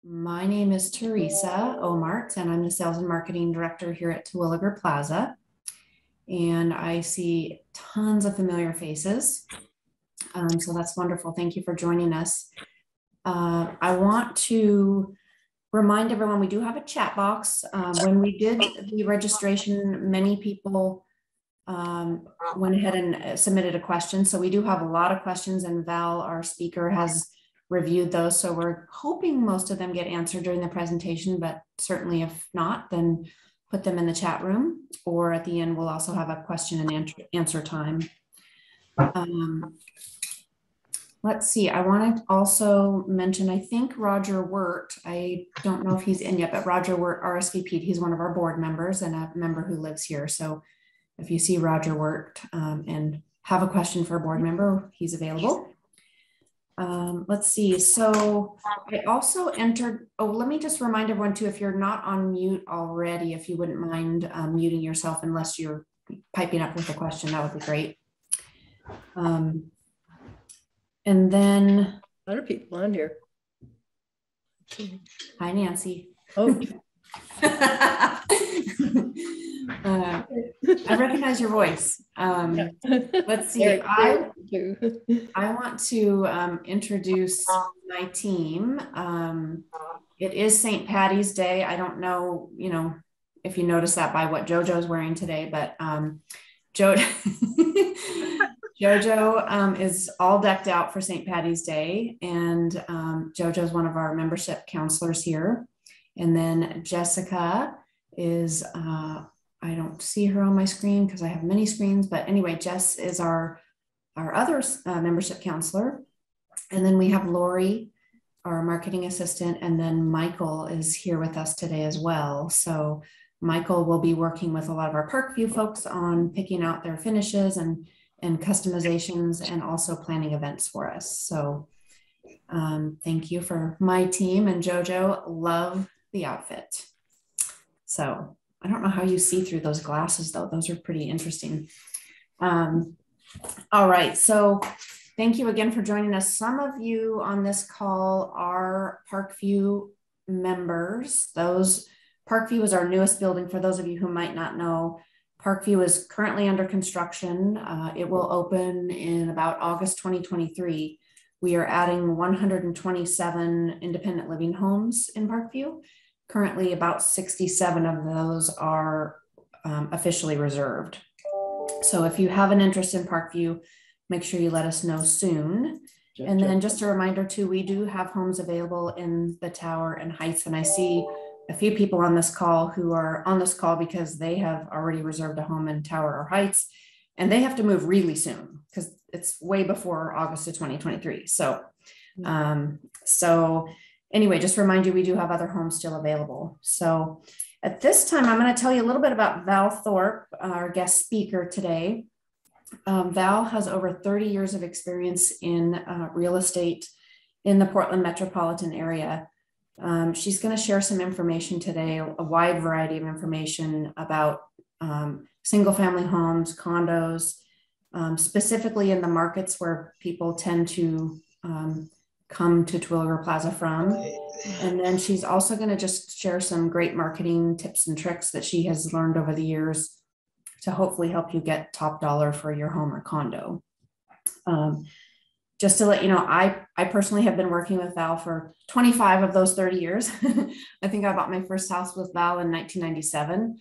My name is Teresa Omart, and I'm the Sales and Marketing Director here at Terwilliger Plaza. And I see tons of familiar faces. So that's wonderful. Thank you for joining us. I want to remind everyone we do have a chat box. When we did the registration, many people went ahead and submitted a question. So we do have a lot of questions, and Val, our speaker, has reviewed those. So we're hoping most of them get answered during the presentation, but certainly if not, then put them in the chat room, or at the end, we'll also have a question and answer time. Let's see, I want to also mention, I think Roger Wirt, I don't know if he's in yet, but Roger Wirt RSVP'd. He's one of our board members and a member who lives here. So if you see Roger Wirt and have a question for a board member, he's available. Let's see. So I also entered, let me just remind everyone too, if you're not on mute already, if you wouldn't mind muting yourself unless you're piping up with a question, that would be great. And then a lot of people on here. Hi, Nancy. Oh. I recognize your voice. Let's see. I want to introduce my team. It is St. Patty's Day. I don't know, if you notice that by what JoJo's wearing today, but JoJo is all decked out for St. Patty's Day, and JoJo's one of our membership counselors here. And then Jessica is, I don't see her on my screen because I have many screens, but anyway, Jess is our other membership counselor. And then we have Lori, our marketing assistant, and then Michael is here with us today as well. So Michael will be working with a lot of our Parkview folks on picking out their finishes and customizations, and also planning events for us. So thank you for my team, and JoJo, love the outfit. So I don't know how you see through those glasses though. Those are pretty interesting. All right, so thank you again for joining us. Some of you on this call are Parkview members. Parkview is our newest building. For those of you who might not know, Parkview is currently under construction. It will open in about August 2023. We are adding 127 independent living homes in Parkview. Currently, about 67 of those are officially reserved. So if you have an interest in Parkview, make sure you let us know soon. And then just a reminder too, we do have homes available in the Tower and Heights, and I see a few people on this call who are on this call because they have already reserved a home in Tower or Heights, and they have to move really soon because it's way before August of 2023. So, anyway, just remind you, we do have other homes still available. So at this time, I'm going to tell you a little bit about Val Thorpe, our guest speaker today. Val has over 30 years of experience in real estate in the Portland metropolitan area. She's going to share some information today, a wide variety of information about single family homes, condos, specifically in the markets where people tend to come to Terwilliger Plaza from. And then she's also going to just share some great marketing tips and tricks that she has learned over the years to hopefully help you get top dollar for your home or condo. Just to let you know, I personally have been working with Val for 25 of those 30 years. I think I bought my first house with Val in 1997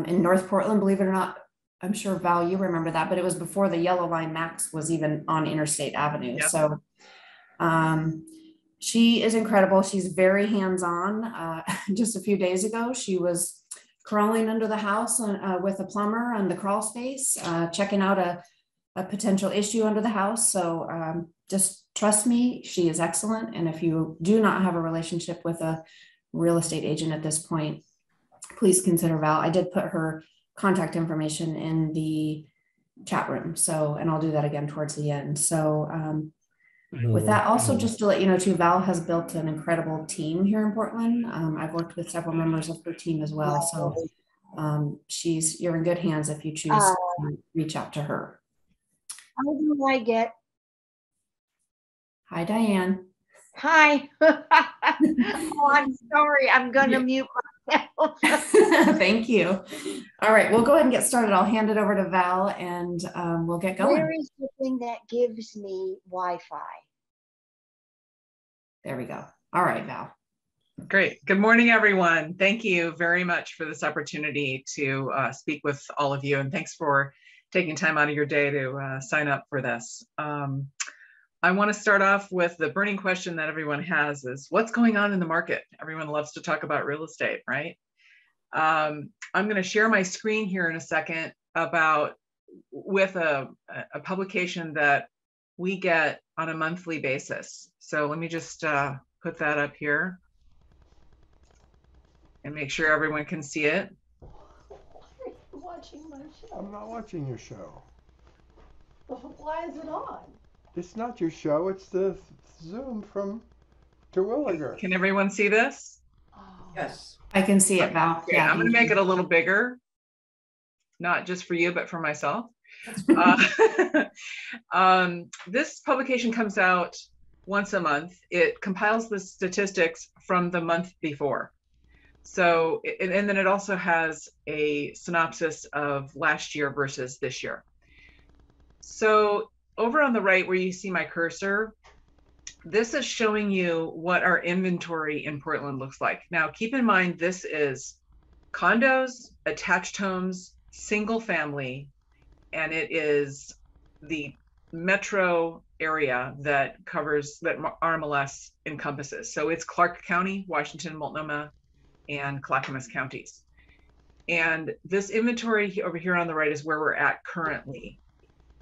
in North Portland, believe it or not. I'm sure, Val, you remember that, but it was before the Yellow Line Max was even on Interstate Avenue. Yep. So she is incredible. She's very hands-on. Just a few days ago, she was crawling under the house with a plumber on the crawl space, checking out a potential issue under the house. So just trust me, she is excellent. And if you do not have a relationship with a real estate agent at this point, please consider Val. I did put her contact information in the chat room. So, and I'll do that again towards the end. So with that, also just to let you know too, Val has built an incredible team here in Portland. I've worked with several members of her team as well. So you're in good hands if you choose to reach out to her. How do I get? Hi, Diane. Hi. Oh, I'm sorry. I'm going to mute myself. Thank you. All right, we'll go ahead and get started. I'll hand it over to Val and we'll get going. Where is the thing that gives me Wi-Fi? There we go. All right, Val. Great. Good morning, everyone. Thank you very much for this opportunity to speak with all of you. And thanks for taking time out of your day to sign up for this. I want to start off with the burning question that everyone has is what's going on in the market? Everyone loves to talk about real estate, right? I'm going to share my screen here in a second with a publication that we get on a monthly basis. So let me just put that up here and make sure everyone can see it. You're watching my show. I'm not watching your show. Why is it on? It's not your show. It's the Zoom from Terwilliger. Can everyone see this? Oh. Yes. I can see it, Val. Okay, I'm going to make it a little bigger, not just for you, but for myself. This publication comes out once a month. It compiles the statistics from the month before. So, and then it also has a synopsis of last year versus this year. So over on the right where you see my cursor, this is showing you what our inventory in Portland looks like. Now, keep in mind, this is condos, attached homes, single family, and it is the metro area that RMLS encompasses. So it's Clark County, Washington, Multnomah, and Clackamas counties. And this inventory over here on the right is where we're at currently.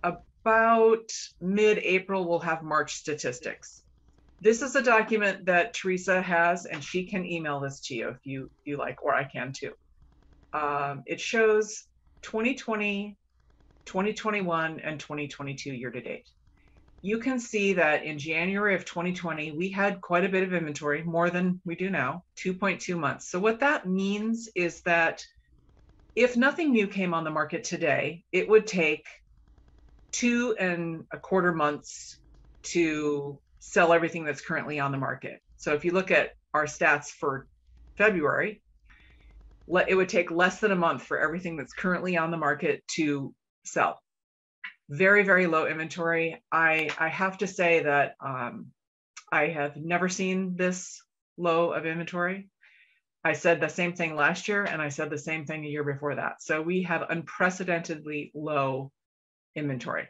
About mid-April, we'll have March statistics. This is a document that Teresa has, and she can email this to you if you like, or I can too. It shows 2020, 2021, and 2022 year-to-date. You can see that in January of 2020, we had quite a bit of inventory, more than we do now, 2.2 months. So what that means is that if nothing new came on the market today, it would take 2.25 months to sell everything that's currently on the market. So if you look at our stats for February, it would take less than a month for everything that's currently on the market to sell. Very, very low inventory. I have to say that I have never seen this low of inventory. I said the same thing last year, and I said the same thing a year before that. So we have unprecedentedly low inventory.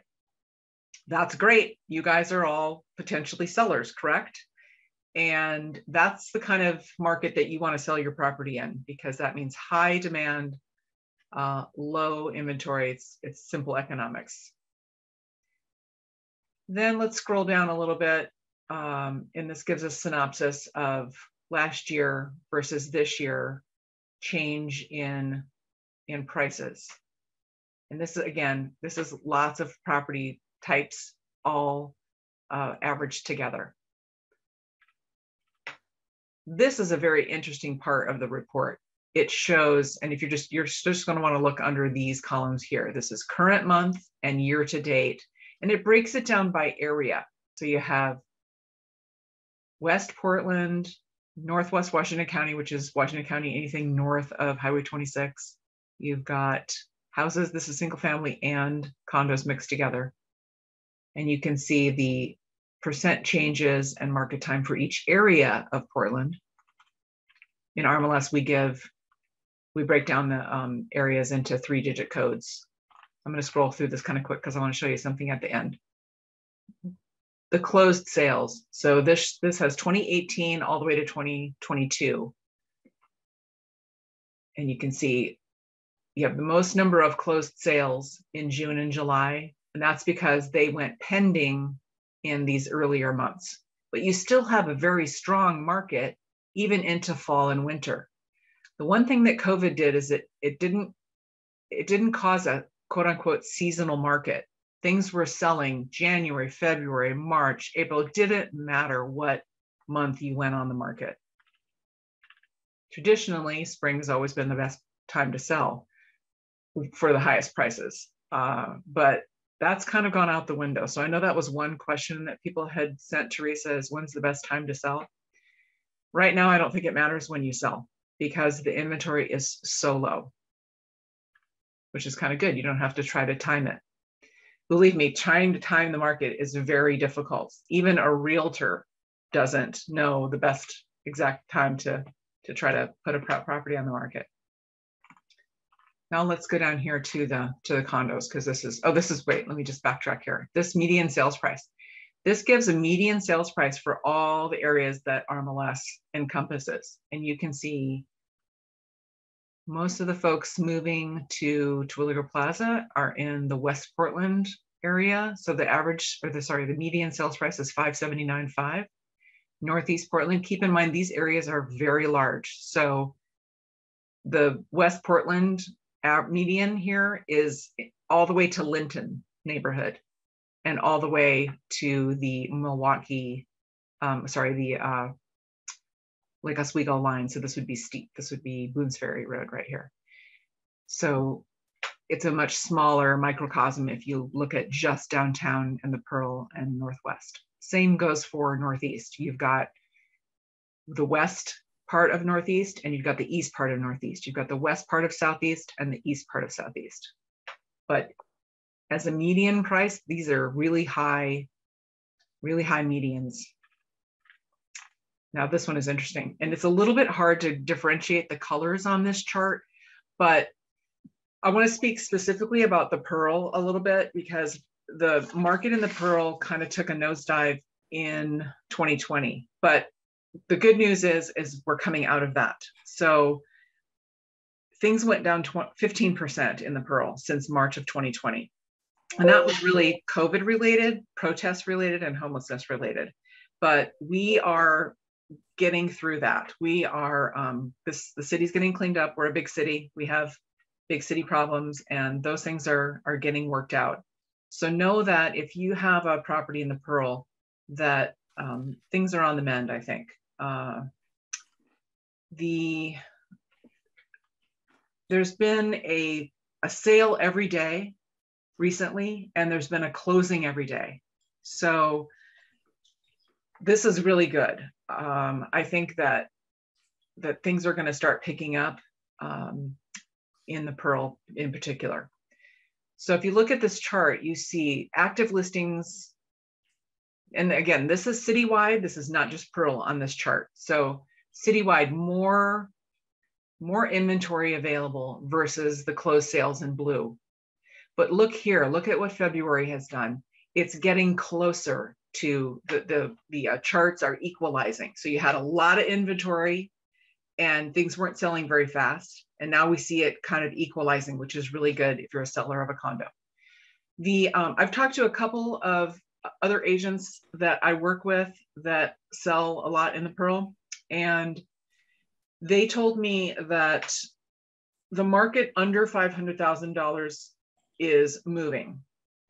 That's great. You guys are all potentially sellers, correct? And that's the kind of market that you want to sell your property in, because that means high demand, low inventory. It's simple economics. Then let's scroll down a little bit, and this gives a synopsis of last year versus this year change in prices. And this is, again, this is lots of property types all averaged together. This is a very interesting part of the report. It shows, and if you're just going to want to look under these columns here. This is current month and year to date. And it breaks it down by area. So you have West Portland, Northwest Washington County, which is Washington County, anything north of Highway 26. You've got houses, this is single family and condos mixed together. And you can see the percent changes and market time for each area of Portland. In RMLS, we break down the areas into 3-digit codes. I'm going to scroll through this kind of quick because I want to show you something at the end. The closed sales. So this has 2018 all the way to 2022. And you can see you have the most number of closed sales in June and July, and that's because they went pending in these earlier months. But you still have a very strong market even into fall and winter. The one thing that COVID did is it didn't cause a quote unquote seasonal market. Things were selling January, February, March, April. It didn't matter what month you went on the market. Traditionally, spring has always been the best time to sell for the highest prices. But that's kind of gone out the window. So I know that was one question that people had sent Teresa is when's the best time to sell? Right now, I don't think it matters when you sell because the inventory is so low, which is kind of good. You don't have to try to time it. Believe me, trying to time the market is very difficult. Even a realtor doesn't know the best exact time to try to put a property on the market. Now let's go down here to the condos because this is, wait, let me just backtrack here. This median sales price. This gives a median sales price for all the areas that RMLS encompasses. And you can see most of the folks moving to Terwilliger Plaza are in the West Portland area. So the average, the median sales price is $579.5. Northeast Portland, keep in mind, these areas are very large. So the West Portland median here is all the way to Linton neighborhood and all the way to the Milwaukee, Lake Oswego line. So this would be steep. This would be Boone's Ferry Road right here. So it's a much smaller microcosm if you look at just downtown and the Pearl and Northwest. Same goes for Northeast. You've got the west part of Northeast and you've got the east part of Northeast. You've got the west part of Southeast and the east part of Southeast. But as a median price, these are really high medians. Now this one is interesting. And it's a little bit hard to differentiate the colors on this chart, but I want to speak specifically about the Pearl a little bit because the market in the Pearl kind of took a nosedive in 2020. But the good news is we're coming out of that. So things went down 15% in the Pearl since March of 2020. And that was really COVID related, protest related, and homelessness related. But we are getting through that. We are, the city's getting cleaned up. We're a big city. We have big city problems and those things are getting worked out. So know that if you have a property in the Pearl that things are on the mend, I think. There's been a sale every day recently, and there's been a closing every day. So this is really good. I think that things are going to start picking up in the Pearl in particular. So if you look at this chart, you see active listings. And again, this is citywide. This is not just Pearl on this chart. So citywide, more inventory available versus the closed sales in blue. But look here, look at what February has done. It's getting closer to the charts are equalizing. So you had a lot of inventory and things weren't selling very fast. And now we see it kind of equalizing, which is really good if you're a seller of a condo. I've talked to a couple of other agents that I work with that sell a lot in the Pearl, and they told me that the market under $500,000 is moving.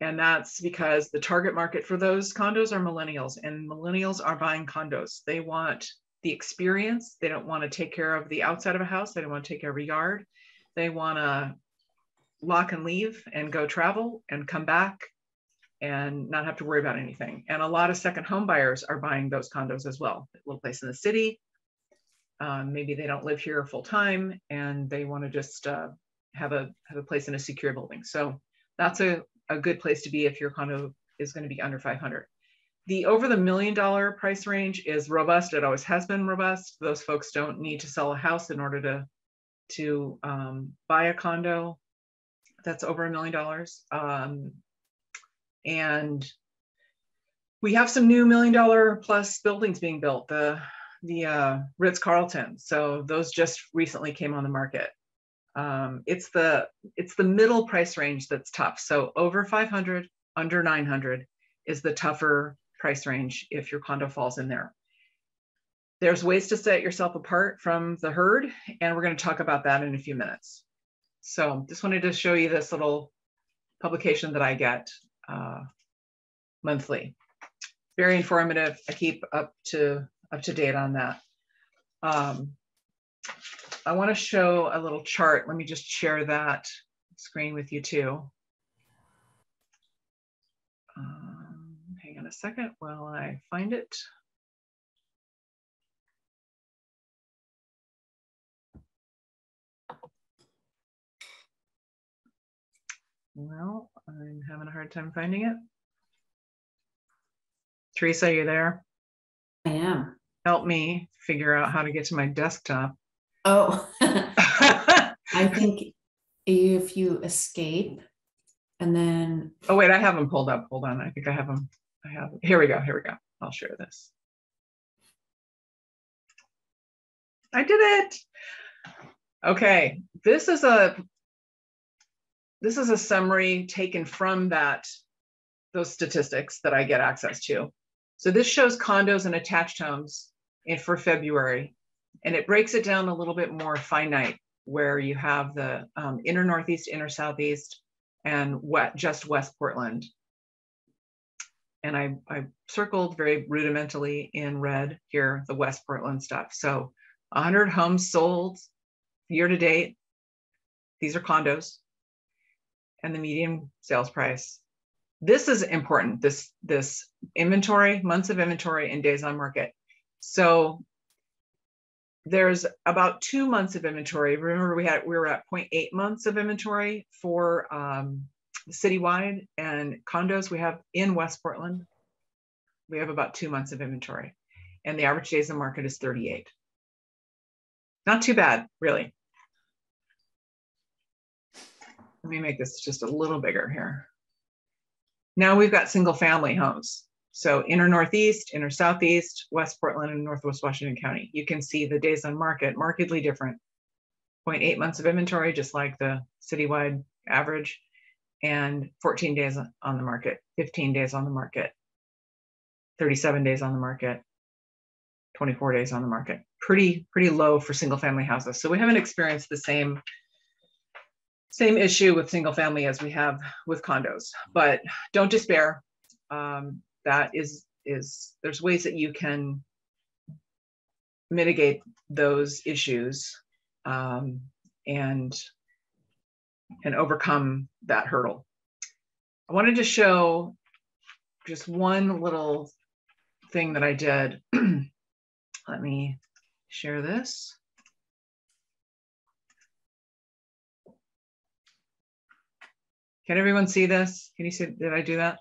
And that's because the target market for those condos are millennials, and millennials are buying condos. They want the experience. They don't want to take care of the outside of a house. They don't want to take care of a yard. They want to lock and leave and go travel and come back and not have to worry about anything. And a lot of second home buyers are buying those condos as well. A little place in the city. Maybe they don't live here full time and they want to just have a place in a secure building. So that's a good place to be if your condo is going to be under 500. The over the $1 million price range is robust. It always has been robust. Those folks don't need to sell a house in order to buy a condo that's over $1 million. And we have some new $1 million plus buildings being built, the Ritz-Carlton. So those just recently came on the market. It's the middle price range that's tough. So over 500, under 900 is the tougher price range if your condo falls in there. There's ways to set yourself apart from the herd, and we're going to talk about that in a few minutes. So just wanted to show you this little publication that I get monthly. Very informative. I keep up to date on that. I want to show a little chart. Let me just share that screen with you too. a second while I find it. Well, I'm having a hard time finding it. Teresa, you there? I am. Help me figure out how to get to my desktop. Oh, I think if you escape and then. Oh, wait, I have them pulled up. Hold on. I think I have them. Here we go. Here we go. I'll share this. I did it. Okay. This is a summary taken from those statistics that I get access to. So this shows condos and attached homes for February, and it breaks it down a little bit more finite, where you have the inner Northeast, inner Southeast, and just West Portland. And I circled very rudimentally in red here the West Portland stuff. So 100 homes sold year to date. These are condos, and the median sales price. This is important, this inventory, months of inventory and days on market. So there's about 2 months of inventory. Remember, we were at 0.8 months of inventory for citywide, and condos we have in West Portland, we have about 2 months of inventory, and the average days on market is 38. Not too bad, really. Let me make this just a little bigger here. Now we've got single family homes. So inner Northeast, inner Southeast, West Portland, and Northwest Washington County. You can see the days on market markedly different. 0.8 months of inventory, just like the citywide average, and 14 days on the market, 15 days on the market, 37 days on the market, 24 days on the market. Pretty low for single family houses. So we haven't experienced the same issue with single family as we have with condos, but don't despair. There's ways that you can mitigate those issues and overcome that hurdle. I wanted to show just one little thing that I did. Let me share this. Can everyone see this? Can you see, did I do that?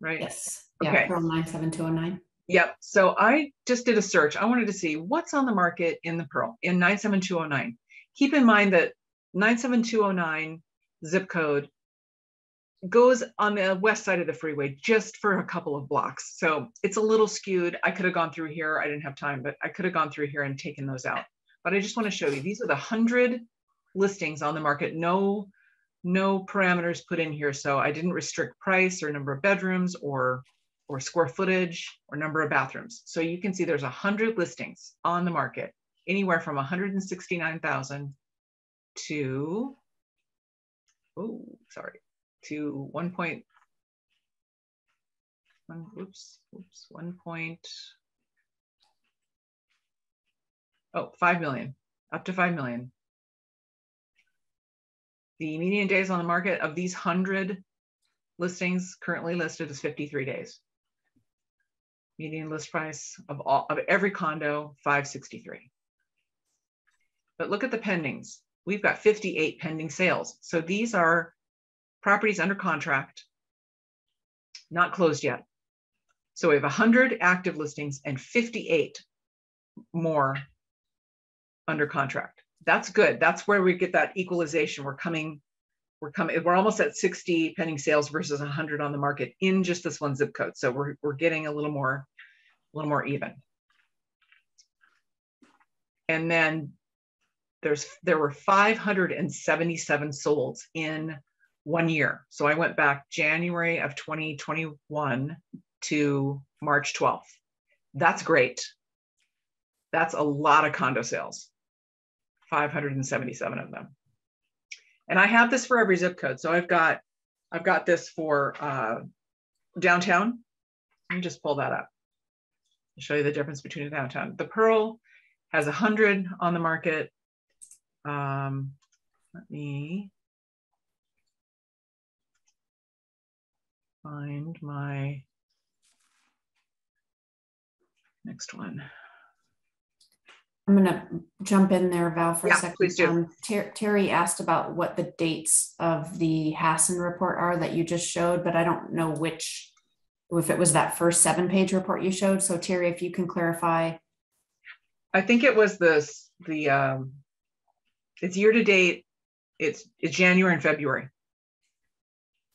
Right? Yes. Okay. Yeah, Pearl 97209. Yep. So I just did a search. I wanted to see what's on the market in the Pearl in 97209. Keep in mind that 97209 zip code goes on the west side of the freeway just for a couple of blocks. So it's a little skewed. I could have gone through here. I didn't have time, but I could have gone through here and taken those out. But I just want to show you, these are the 100 listings on the market. No parameters put in here. So I didn't restrict price or number of bedrooms or square footage or number of bathrooms. So you can see there's 100 listings on the market, anywhere from 169,000 to, to 5 million, up to 5 million. The median days on the market of these 100 listings currently listed is 53 days. Median list price of every condo, $563. But look at the pendings. We've got 58 pending sales. So these are properties under contract, not closed yet. So we have 100 active listings and 58 more under contract. That's good. That's where we get that equalization. We're almost at 60 pending sales versus 100 on the market in just this one zip code. So we're getting a little more even. And then there were 577 solds in 1 year. So I went back January of 2021 to March 12th. That's great. That's a lot of condo sales. 577 of them. And I have this for every zip code. So I've got this for downtown. Let me just pull that up. I'll show you the difference between the downtown. The Pearl has 100 on the market. Let me find my Next one. I'm going to jump in there, Val, for a second. Please do. Terry asked about what the dates of the Hassan report are that you just showed, but I don't know if it was that first 7-page report you showed. So Terry, if you can clarify. I think it was it's year to date. It's January and February.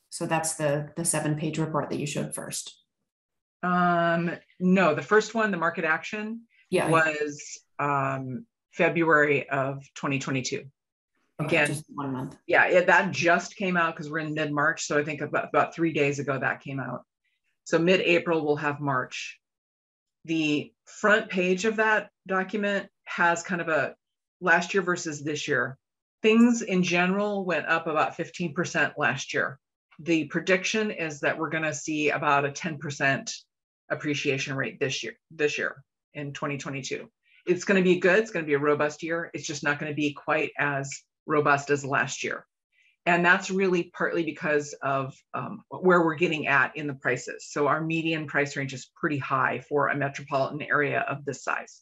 So that's the 7-page report that you showed first. No, the first one, the market action, was February of 2022. Again, just 1 month. Yeah, that just came out because we're in mid-March. So I think about 3 days ago that came out. So mid-April we'll have March. The front page of that document has kind of a last year versus this year. Things in general went up about 15% last year. The prediction is that we're going to see about a 10% appreciation rate this year in 2022. It's going to be good. It's going to be a robust year. It's just not going to be quite as robust as last year. And that's really partly because of where we're getting at in the prices. So our median price range is pretty high for a metropolitan area of this size.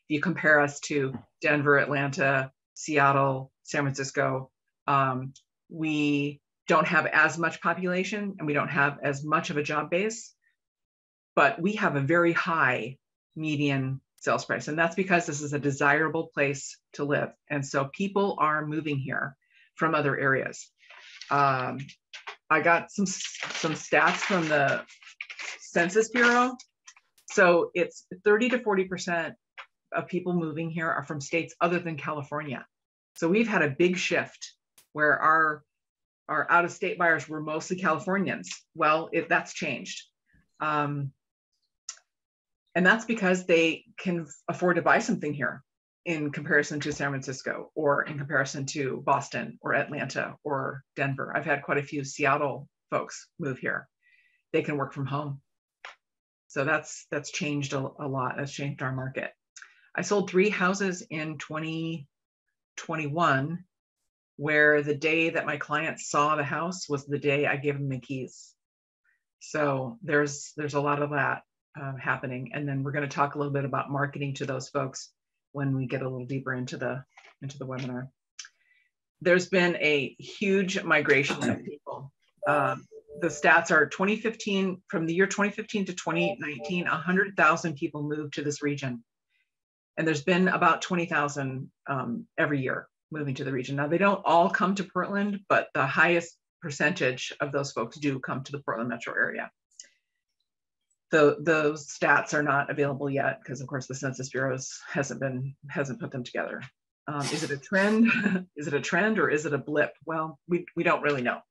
If you compare us to Denver, Atlanta, Seattle, San Francisco, we don't have as much population and we don't have as much of a job base, but we have a very high median sales price. And that's because this is a desirable place to live. And so people are moving here from other areas. I got some stats from the Census Bureau. So it's 30 to 40% of people moving here are from states other than California. So we've had a big shift where our out-of-state buyers were mostly Californians. Well, that's changed. And that's because they can afford to buy something here in comparison to San Francisco or in comparison to Boston or Atlanta or Denver. I've had quite a few Seattle folks move here. They can work from home. So that's changed a lot. That's changed our market. I sold 3 houses in 2021 where the day that my client saw the house was the day I gave them the keys. So there's a lot of that happening. And then we're going to talk a little bit about marketing to those folks when we get a little deeper into the webinar. There's been a huge migration of people. The stats are 2015, from the year 2015 to 2019, 100,000 people moved to this region. And there's been about 20,000 every year moving to the region. Now, they don't all come to Portland, but the highest percentage of those folks do come to the Portland metro area. Those stats are not available yet because, of course, the Census Bureau hasn't put them together. Is it a trend? Is it a trend or is it a blip? Well, we don't really know.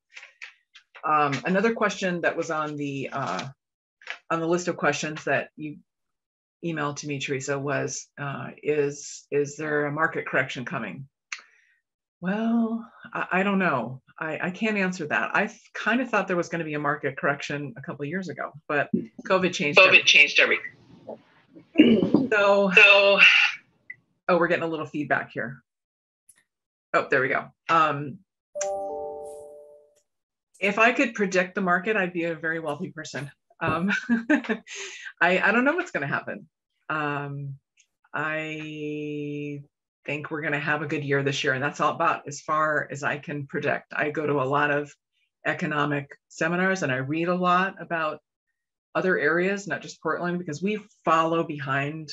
Another question that was on the list of questions that you emailed to me, Teresa, was is there a market correction coming? Well, I don't know. I can't answer that. I kind of thought there was going to be a market correction a couple of years ago, but COVID changed everything. So, oh, we're getting a little feedback here. Oh, there we go. If I could predict the market, I'd be a very wealthy person. I don't know what's going to happen. I think we're going to have a good year this year, and that's all about as far as I can predict. I go to a lot of economic seminars and I read a lot about other areas, not just Portland, because we follow behind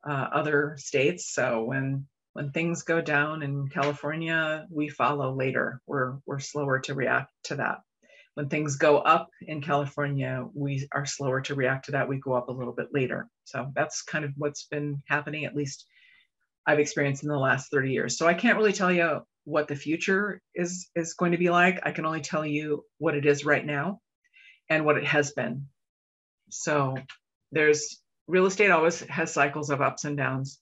other states. So when things go down in California, we follow later. We're slower to react to that. When things go up in California, we are slower to react to that. We go up a little bit later. So that's kind of what's been happening, at least I've experienced in the last 30 years. So I can't really tell you what the future is going to be like. I can only tell you what it is right now and what it has been. So there's real estate always has cycles of ups and downs,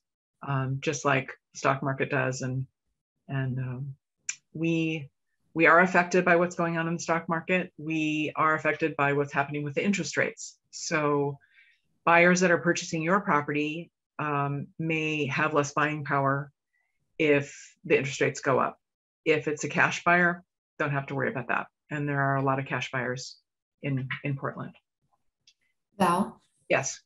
just like the stock market does. And we are affected by what's going on in the stock market. We are affected by what's happening with the interest rates. So buyers that are purchasing your property may have less buying power if the interest rates go up. If it's a cash buyer, don't have to worry about that. And there are a lot of cash buyers in Portland. Val? Yes.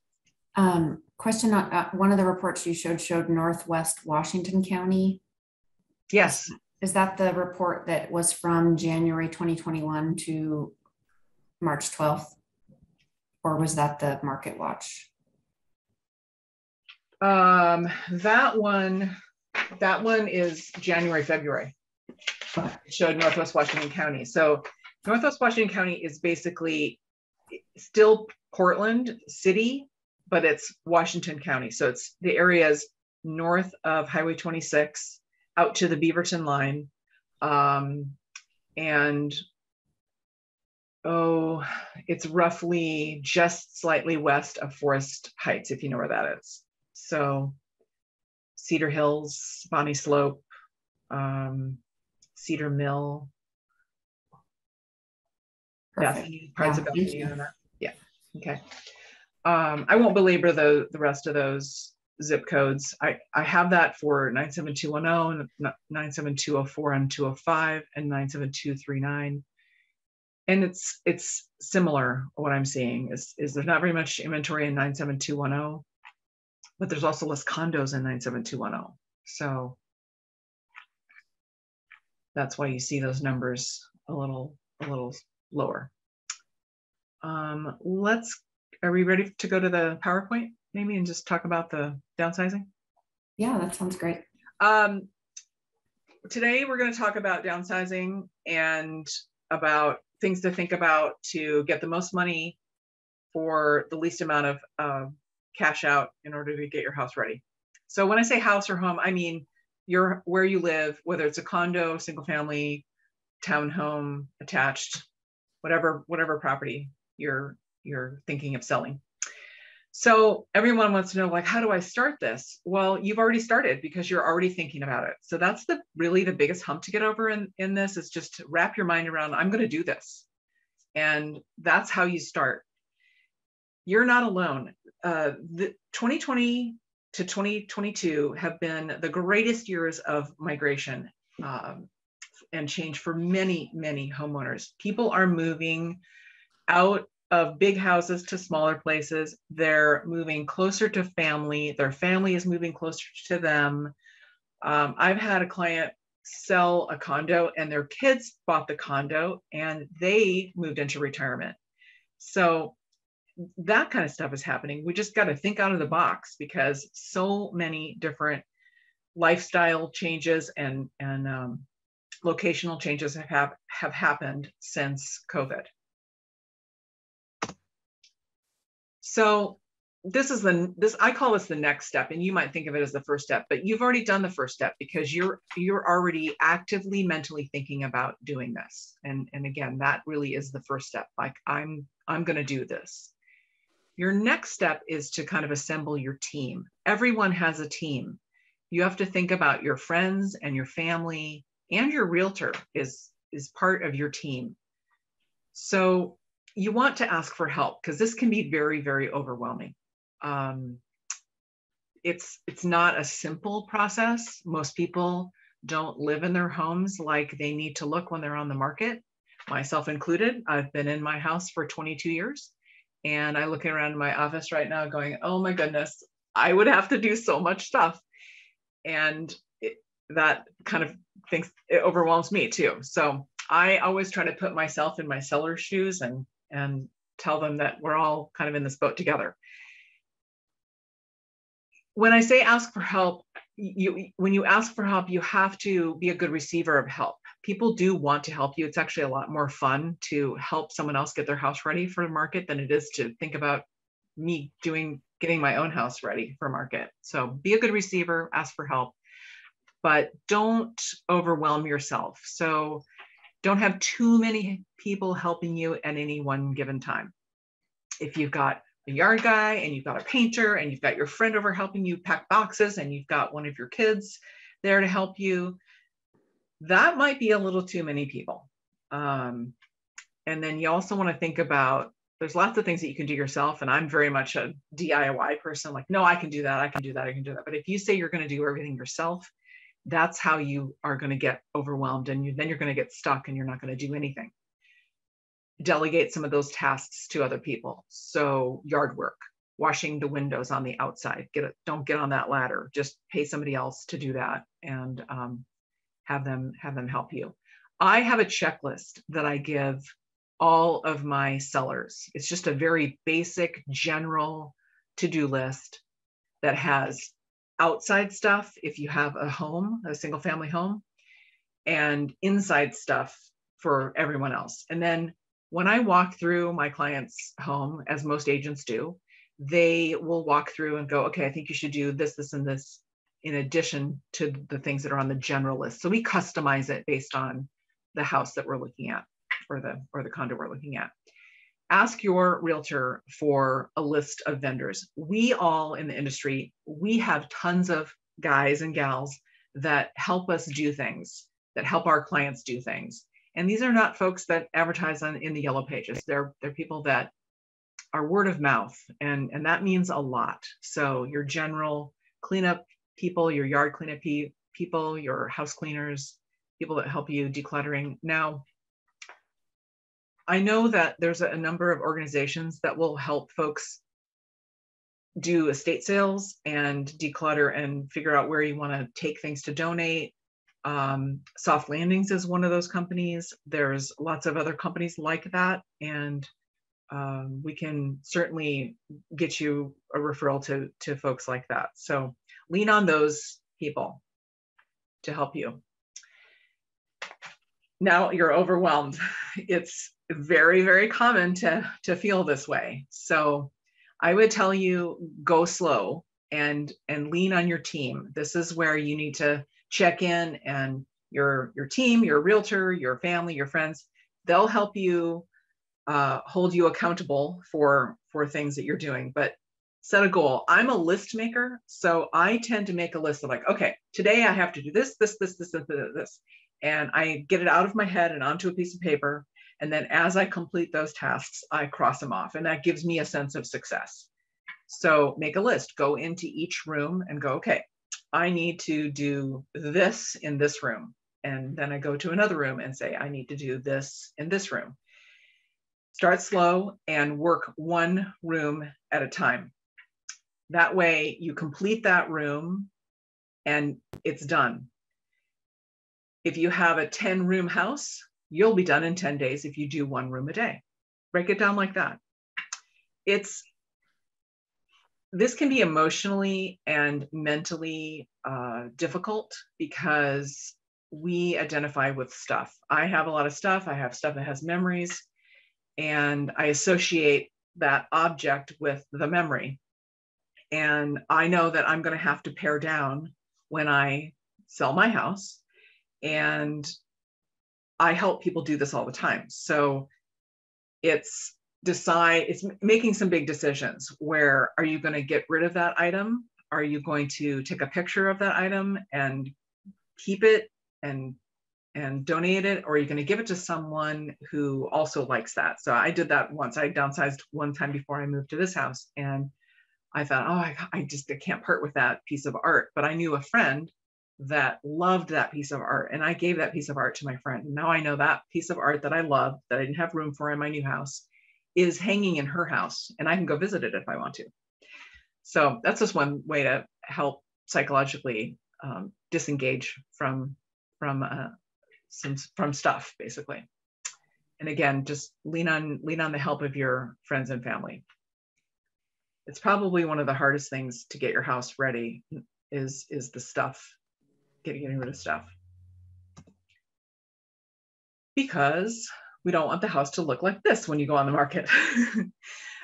question on one of the reports you showed Northwest Washington County. Yes. Is that the report that was from January 2021 to March 12th? Or was that the Market Watch? That one is January, February. It showed Northwest Washington County. So Northwest Washington County is basically still Portland City, but it's Washington County. So it's the areas north of Highway 26 out to the Beaverton line. It's roughly just slightly west of Forest Heights, if you know where that is. So Cedar Hills, Bonnie Slope, Cedar Mill. Bethany, parts of Bethany. Yeah. Okay. I won't belabor the rest of those zip codes. I have that for 97210, 97204 and 205 and 97239. And it's similar. What I'm seeing is there's not very much inventory in 97210, but there's also less condos in 97210. So that's why you see those numbers a little lower. Are we ready to go to the PowerPoint, maybe, and just talk about the downsizing? Yeah, that sounds great. Today we're going to talk about downsizing and about things to think about to get the most money for the least amount of cash out in order to get your house ready. So when I say house or home, I mean where you live, whether it's a condo, single family, townhome, attached, whatever property you're thinking of selling. So everyone wants to know, like, how do I start this? Well, you've already started because you're already thinking about it. So that's really the biggest hump to get over in this, is just to wrap your mind around, I'm going to do this. And that's how you start. You're not alone. The 2020 to 2022 have been the greatest years of migration and change for many, many homeowners. People are moving out of big houses to smaller places. They're moving closer to family. Their family is moving closer to them. I've had a client sell a condo and their kids bought the condo and they moved into retirement. So that kind of stuff is happening. We just got to think out of the box because so many different lifestyle changes and locational changes have happened since COVID. So I call this the next step, and you might think of it as the first step, but you've already done the first step because you're already actively mentally thinking about doing this. And again, that really is the first step. Like, I'm going to do this. Your next step is to kind of assemble your team. Everyone has a team. You have to think about your friends and your family, and your realtor is part of your team. So you want to ask for help because this can be very, very overwhelming. It's not a simple process. Most people don't live in their homes like they need to look when they're on the market, myself included. I've been in my house for 22 years and I'm looking around my office right now going, oh my goodness, I would have to do so much stuff. And that kind of things, it overwhelms me too. So I always try to put myself in my seller's shoes and tell them that we're all kind of in this boat together. When I say ask for help, when you ask for help, you have to be a good receiver of help. People do want to help you. It's actually a lot more fun to help someone else get their house ready for the market than it is to think about me getting my own house ready for market. So be a good receiver, ask for help, but don't overwhelm yourself. So don't have too many people helping you at any one given time. If you've got a yard guy and you've got a painter and you've got your friend over helping you pack boxes and you've got one of your kids there to help you, that might be a little too many people. And then you also want to think about, there's lots of things that you can do yourself. And I'm very much a DIY person, like, no, I can do that. I can do that. I can do that. But if you say you're going to do everything yourself, that's how you are going to get overwhelmed, and then you're going to get stuck and you're not going to do anything. Delegate some of those tasks to other people. So yard work, washing the windows on the outside. Don't get on that ladder. Just pay somebody else to do that, and have them help you. I have a checklist that I give all of my sellers. It's just a very basic, general to-do list that has outside stuff if you have a home, a single family home, and inside stuff for everyone else. And then when I walk through my client's home, as most agents do, they will walk through and go, okay, I think you should do this, this, and this in addition to the things that are on the general list. So we customize it based on the house that we're looking at, or the condo we're looking at. Ask your realtor for a list of vendors. We all in the industry, we have tons of guys and gals that help us do things, that help our clients do things. And these are not folks that advertise in the yellow pages. They're people that are word of mouth, and that means a lot. So your general cleanup people, your yard cleanup people, your house cleaners, people that help you decluttering. Now, I know that there's a number of organizations that will help folks do estate sales and declutter and figure out where you want to take things to donate. Soft Landings is one of those companies. There's lots of other companies like that, and we can certainly get you a referral to folks like that. So lean on those people to help you. Now you're overwhelmed. It's very, very common to feel this way. So I would tell you, go slow and lean on your team. This is where you need to check in, and your team, your realtor, your family, your friends, they'll help you hold you accountable for things that you're doing. But set a goal. I'm a list maker, so I tend to make a list of like, okay, today I have to do this, this, this, this, this, this. And I get it out of my head and onto a piece of paper. And then as I complete those tasks, I cross them off. And that gives me a sense of success. So make a list, go into each room and go, okay, I need to do this in this room. And then I go to another room and say, I need to do this in this room. Start slow and work one room at a time. That way you complete that room and it's done. If you have a 10-room house, you'll be done in 10 days if you do one room a day. Break it down like that. This can be emotionally and mentally difficult because we identify with stuff. I have a lot of stuff. I have stuff that has memories, and I associate that object with the memory. And I know that I'm going to have to pare down when I sell my house. And I help people do this all the time. So it's making some big decisions. Where are you going to get rid of that item? Are you going to take a picture of that item and keep it and donate it? Or are you going to give it to someone who also likes that? So I did that once. I downsized one time before I moved to this house, and I thought, oh, I can't part with that piece of art. But I knew a friend that loved that piece of art, and I gave that piece of art to my friend. And now I know that piece of art that I love, that I didn't have room for in my new house, is hanging in her house, and I can go visit it if I want to. So that's just one way to help psychologically disengage from stuff, basically. And again, just lean on the help of your friends and family. It's probably one of the hardest things to get your house ready is the stuff, getting rid of stuff. Because we don't want the house to look like this when you go on the market.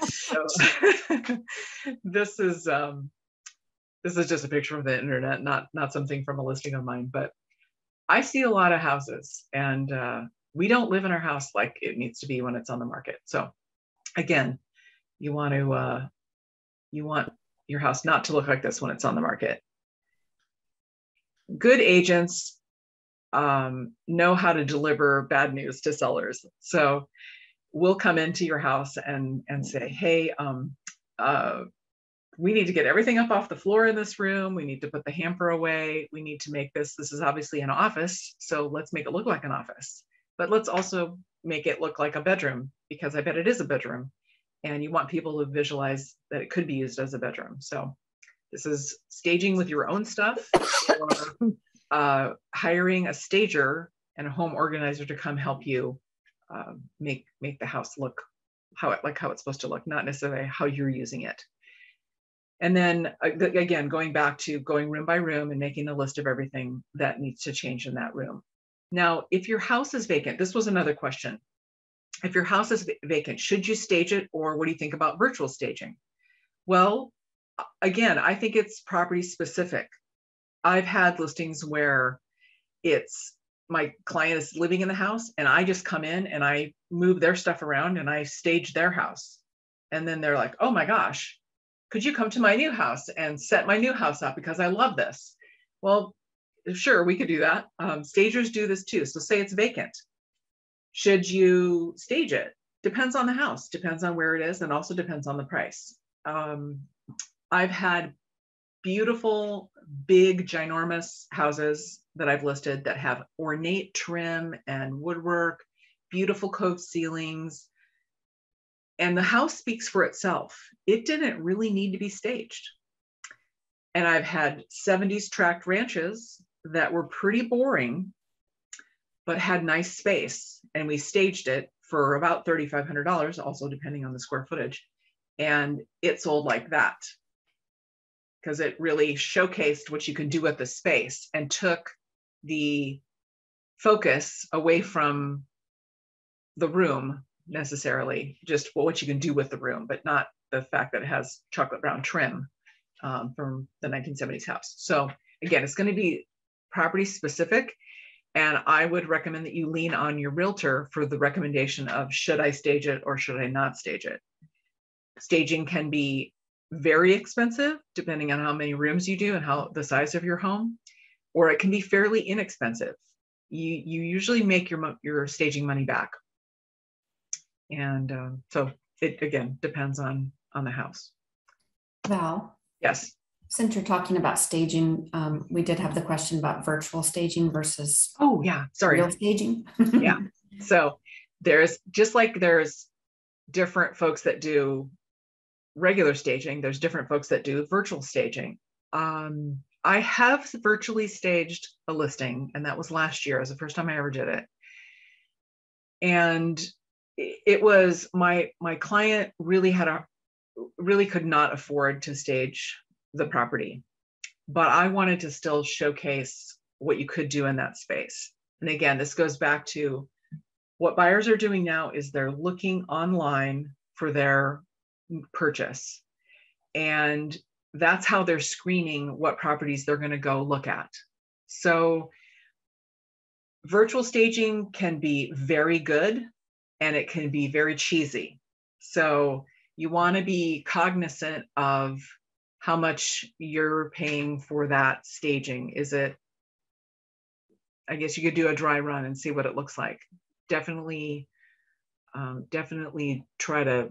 So this is just a picture from the internet, not something from a listing of mine, but I see a lot of houses, and we don't live in our house like it needs to be when it's on the market. So again, you want your house not to look like this when it's on the market. Good agents know how to deliver bad news to sellers. So we'll come into your house and say, hey, we need to get everything up off the floor in this room. We need to put the hamper away. We need to make this is obviously an office, so let's make it look like an office. But let's also make it look like a bedroom, because I bet it is a bedroom. and you want people to visualize that it could be used as a bedroom. So this is staging with your own stuff, or hiring a stager and a home organizer to come help you make the house look how it's supposed to look, not necessarily how you're using it. And then again, going back to going room by room and making a list of everything that needs to change in that room. Now, if your house is vacant, this was another question. If your house is vacant, should you stage it, or what do you think about virtual staging? Well, again, I think it's property specific. I've had listings where it's my client is living in the house and I just come in and I move their stuff around and I stage their house. And then they're like, oh my gosh, could you come to my new house and set my new house up because I love this? Well, sure, we could do that. Stagers do this too. So say it's vacant. Should you stage it? Depends on the house, depends on where it is, and also depends on the price. I've had beautiful, big, ginormous houses that I've listed that have ornate trim and woodwork, beautiful cove ceilings, and the house speaks for itself. It didn't really need to be staged. And I've had 70s tract ranches that were pretty boring, but had nice space. And we staged it for about $3,500, also depending on the square footage. And it sold like that because it really showcased what you can do with the space and took the focus away from the room necessarily, just what you can do with the room, but not the fact that it has chocolate brown trim from the 1970s house. So again, it's going to be property specific. And I would recommend that you lean on your realtor for the recommendation of, should I stage it or should I not stage it? Staging can be very expensive depending on how many rooms you do and how the size of your home, or it can be fairly inexpensive. You usually make your staging money back. And so it, again, depends on the house. Val? Yes. Since you're talking about staging, we did have the question about virtual staging versus real staging. Yeah. So there's different folks that do regular staging. There's different folks that do virtual staging. I have virtually staged a listing, and that was last year. It was the first time I ever did it. And it was my client really could not afford to stage the property, but I wanted to still showcase what you could do in that space. And again, this goes back to what buyers are doing now is they're looking online for their purchase. And that's how they're screening what properties they're going to go look at. So virtual staging can be very good and it can be very cheesy. So you want to be cognizant of how much you're paying for that staging. Is it, I guess you could do a dry run and see what it looks like. Definitely try to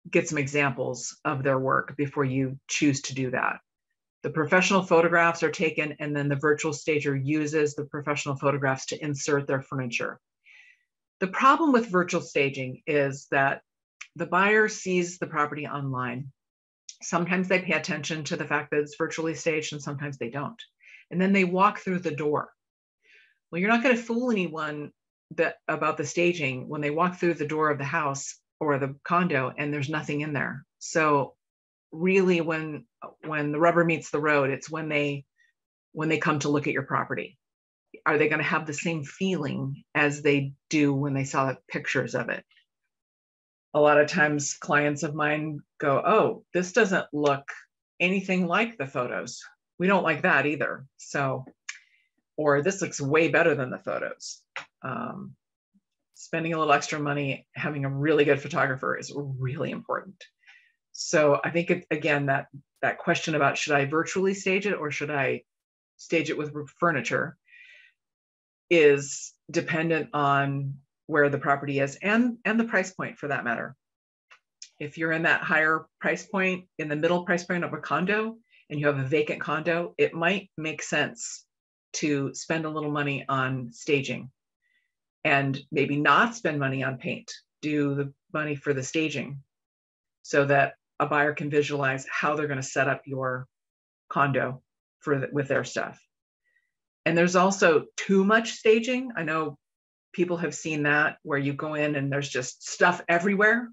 get some examples of their work before you choose to do that. The professional photographs are taken, and then the virtual stager uses the professional photographs to insert their furniture. The problem with virtual staging is that the buyer sees the property online. Sometimes they pay attention to the fact that it's virtually staged, and sometimes they don't. And then they walk through the door. Well, you're not going to fool anyone about the staging when they walk through the door of the house or the condo and there's nothing in there. So really, when the rubber meets the road, it's when they come to look at your property. Are they going to have the same feeling as they do when they saw the pictures of it? A lot of times clients of mine go, oh, this doesn't look anything like the photos. We don't like that either. So, or this looks way better than the photos. Spending a little extra money, having a really good photographer is really important. So I think again, that question about should I virtually stage it or should I stage it with furniture is dependent on where the property is and the price point for that matter. If you're in that higher price point, in the middle price point of a condo, and you have a vacant condo, it might make sense to spend a little money on staging and maybe not spend money on paint, do the money for the staging. so that a buyer can visualize how they're going to set up your condo with their stuff. And there's also too much staging. I know people have seen that, where you go in and there's just stuff everywhere.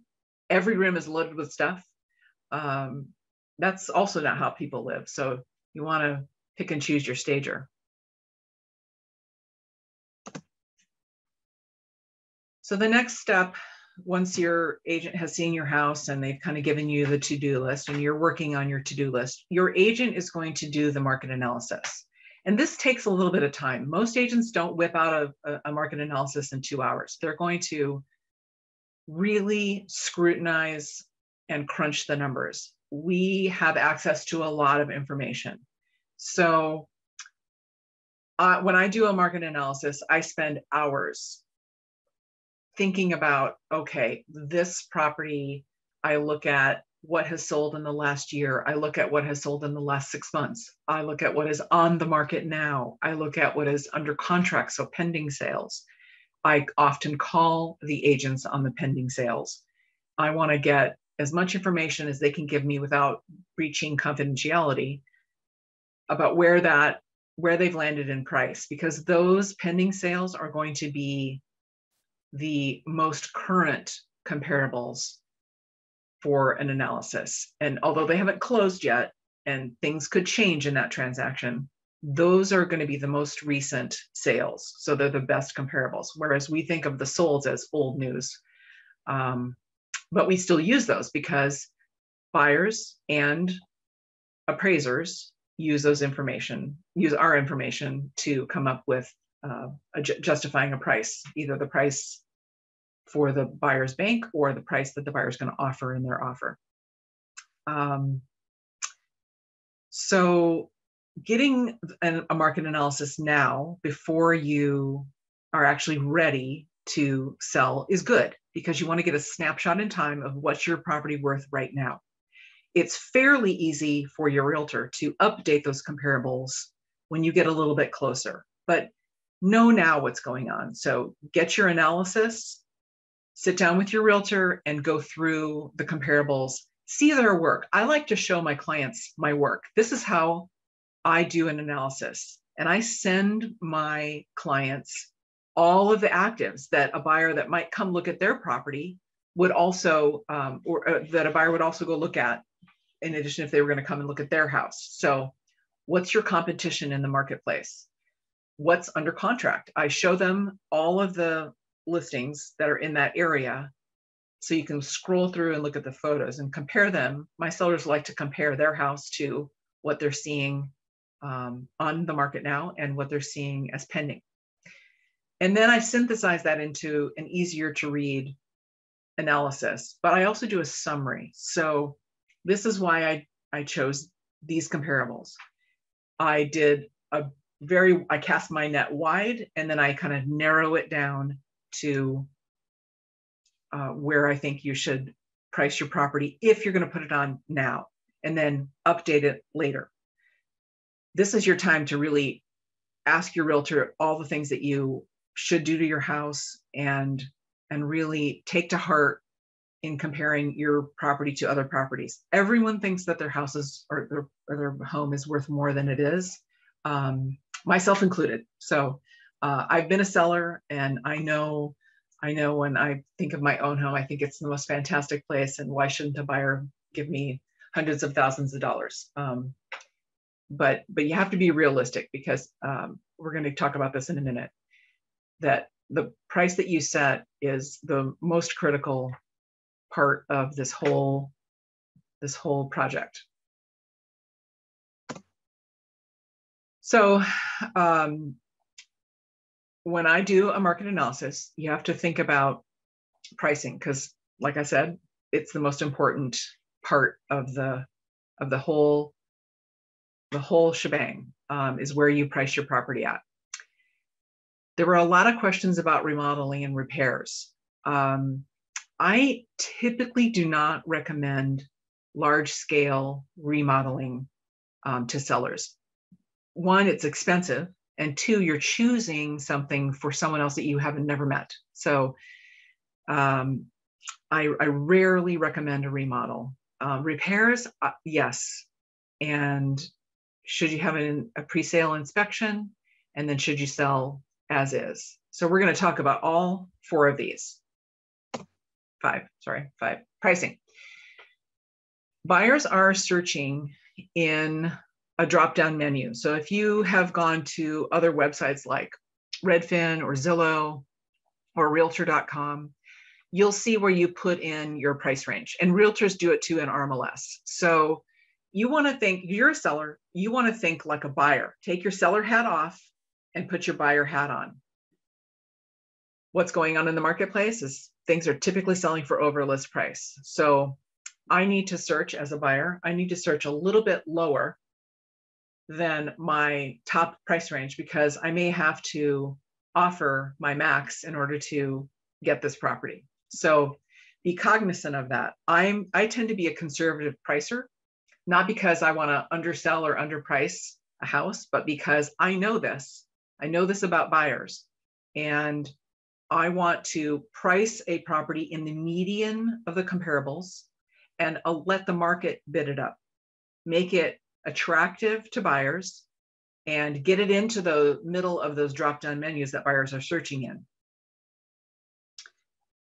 Every room is loaded with stuff. That's also not how people live. So you want to pick and choose your stager. So the next step, once your agent has seen your house and they've kind of given you the to-do list and you're working on your to-do list, your agent is going to do the market analysis. And this takes a little bit of time. Most agents don't whip out a market analysis in 2 hours. They're going to really scrutinize and crunch the numbers. We have access to a lot of information. So when I do a market analysis, I spend hours thinking about, okay, this property, I look at what has sold in the last year. I look at what has sold in the last 6 months. I look at what is on the market now. I look at what is under contract, so pending sales. I often call the agents on the pending sales. I want to get as much information as they can give me without breaching confidentiality about where they've landed in price, because those pending sales are going to be the most current comparables for an analysis. And although they haven't closed yet and things could change in that transaction, those are going to be the most recent sales. So they're the best comparables. Whereas we think of the solds as old news. But we still use those because buyers and appraisers use our information to come up with justifying a price, either the price for the buyer's bank or the price that the buyer is going to offer in their offer. So getting a market analysis now before you are actually ready to sell is good, because you want to get a snapshot in time of what's your property worth right now. It's fairly easy for your realtor to update those comparables when you get a little bit closer, but know now what's going on. So get your analysis, sit down with your realtor and go through the comparables, see their work. I like to show my clients my work. This is how I do an analysis. And I send my clients all of the actives that a buyer that might come look at their property would also, that a buyer would also go look at, in addition if they were going to come and look at their house. So what's your competition in the marketplace? What's under contract? I show them all of the listings that are in that area, so you can scroll through and look at the photos and compare them. My sellers like to compare their house to what they're seeing on the market now and what they're seeing as pending. And then I synthesize that into an easier to read analysis, but I also do a summary. So this is why I chose these comparables. I cast my net wide, and then I kind of narrow it down to where I think you should price your property if you're going to put it on now, and then update it later. This is your time to really ask your realtor all the things that you should do to your house and really take to heart in comparing your property to other properties. Everyone thinks that their houses or their home is worth more than it is, myself included. So I've been a seller, and I know when I think of my own home, I think it's the most fantastic place, and why shouldn't a buyer give me hundreds of thousands of dollars? But you have to be realistic, because we're going to talk about this in a minute, that the price that you set is the most critical part of this whole project. So when I do a market analysis, you have to think about pricing, because like I said, it's the most important part of the whole shebang, is where you price your property at. There were a lot of questions about remodeling and repairs. I typically do not recommend large-scale remodeling to sellers. One, it's expensive, and two, you're choosing something for someone else that you haven't never met. So I rarely recommend a remodel. Repairs, yes. And should you have a pre-sale inspection? And then should you sell as is? So we're going to talk about all 4 of these. 5. Pricing. Buyers are searching in a drop-down menu. So if you have gone to other websites like Redfin or Zillow or Realtor.com, you'll see where you put in your price range. And realtors do it too in RMLS. So you want to think, you're a seller, you want to think like a buyer. Take your seller hat off and put your buyer hat on. What's going on in the marketplace is things are typically selling for over list price. So I need to search as a buyer. I need to search a little bit lower than my top price range because I may have to offer my max in order to get this property. So be cognizant of that. I tend to be a conservative pricer, not because I want to undersell or underprice a house, but because I know this. I know this about buyers. And I want to price a property in the median of the comparables and let the market bid it up. Make it attractive to buyers and get it into the middle of those drop-down menus that buyers are searching in.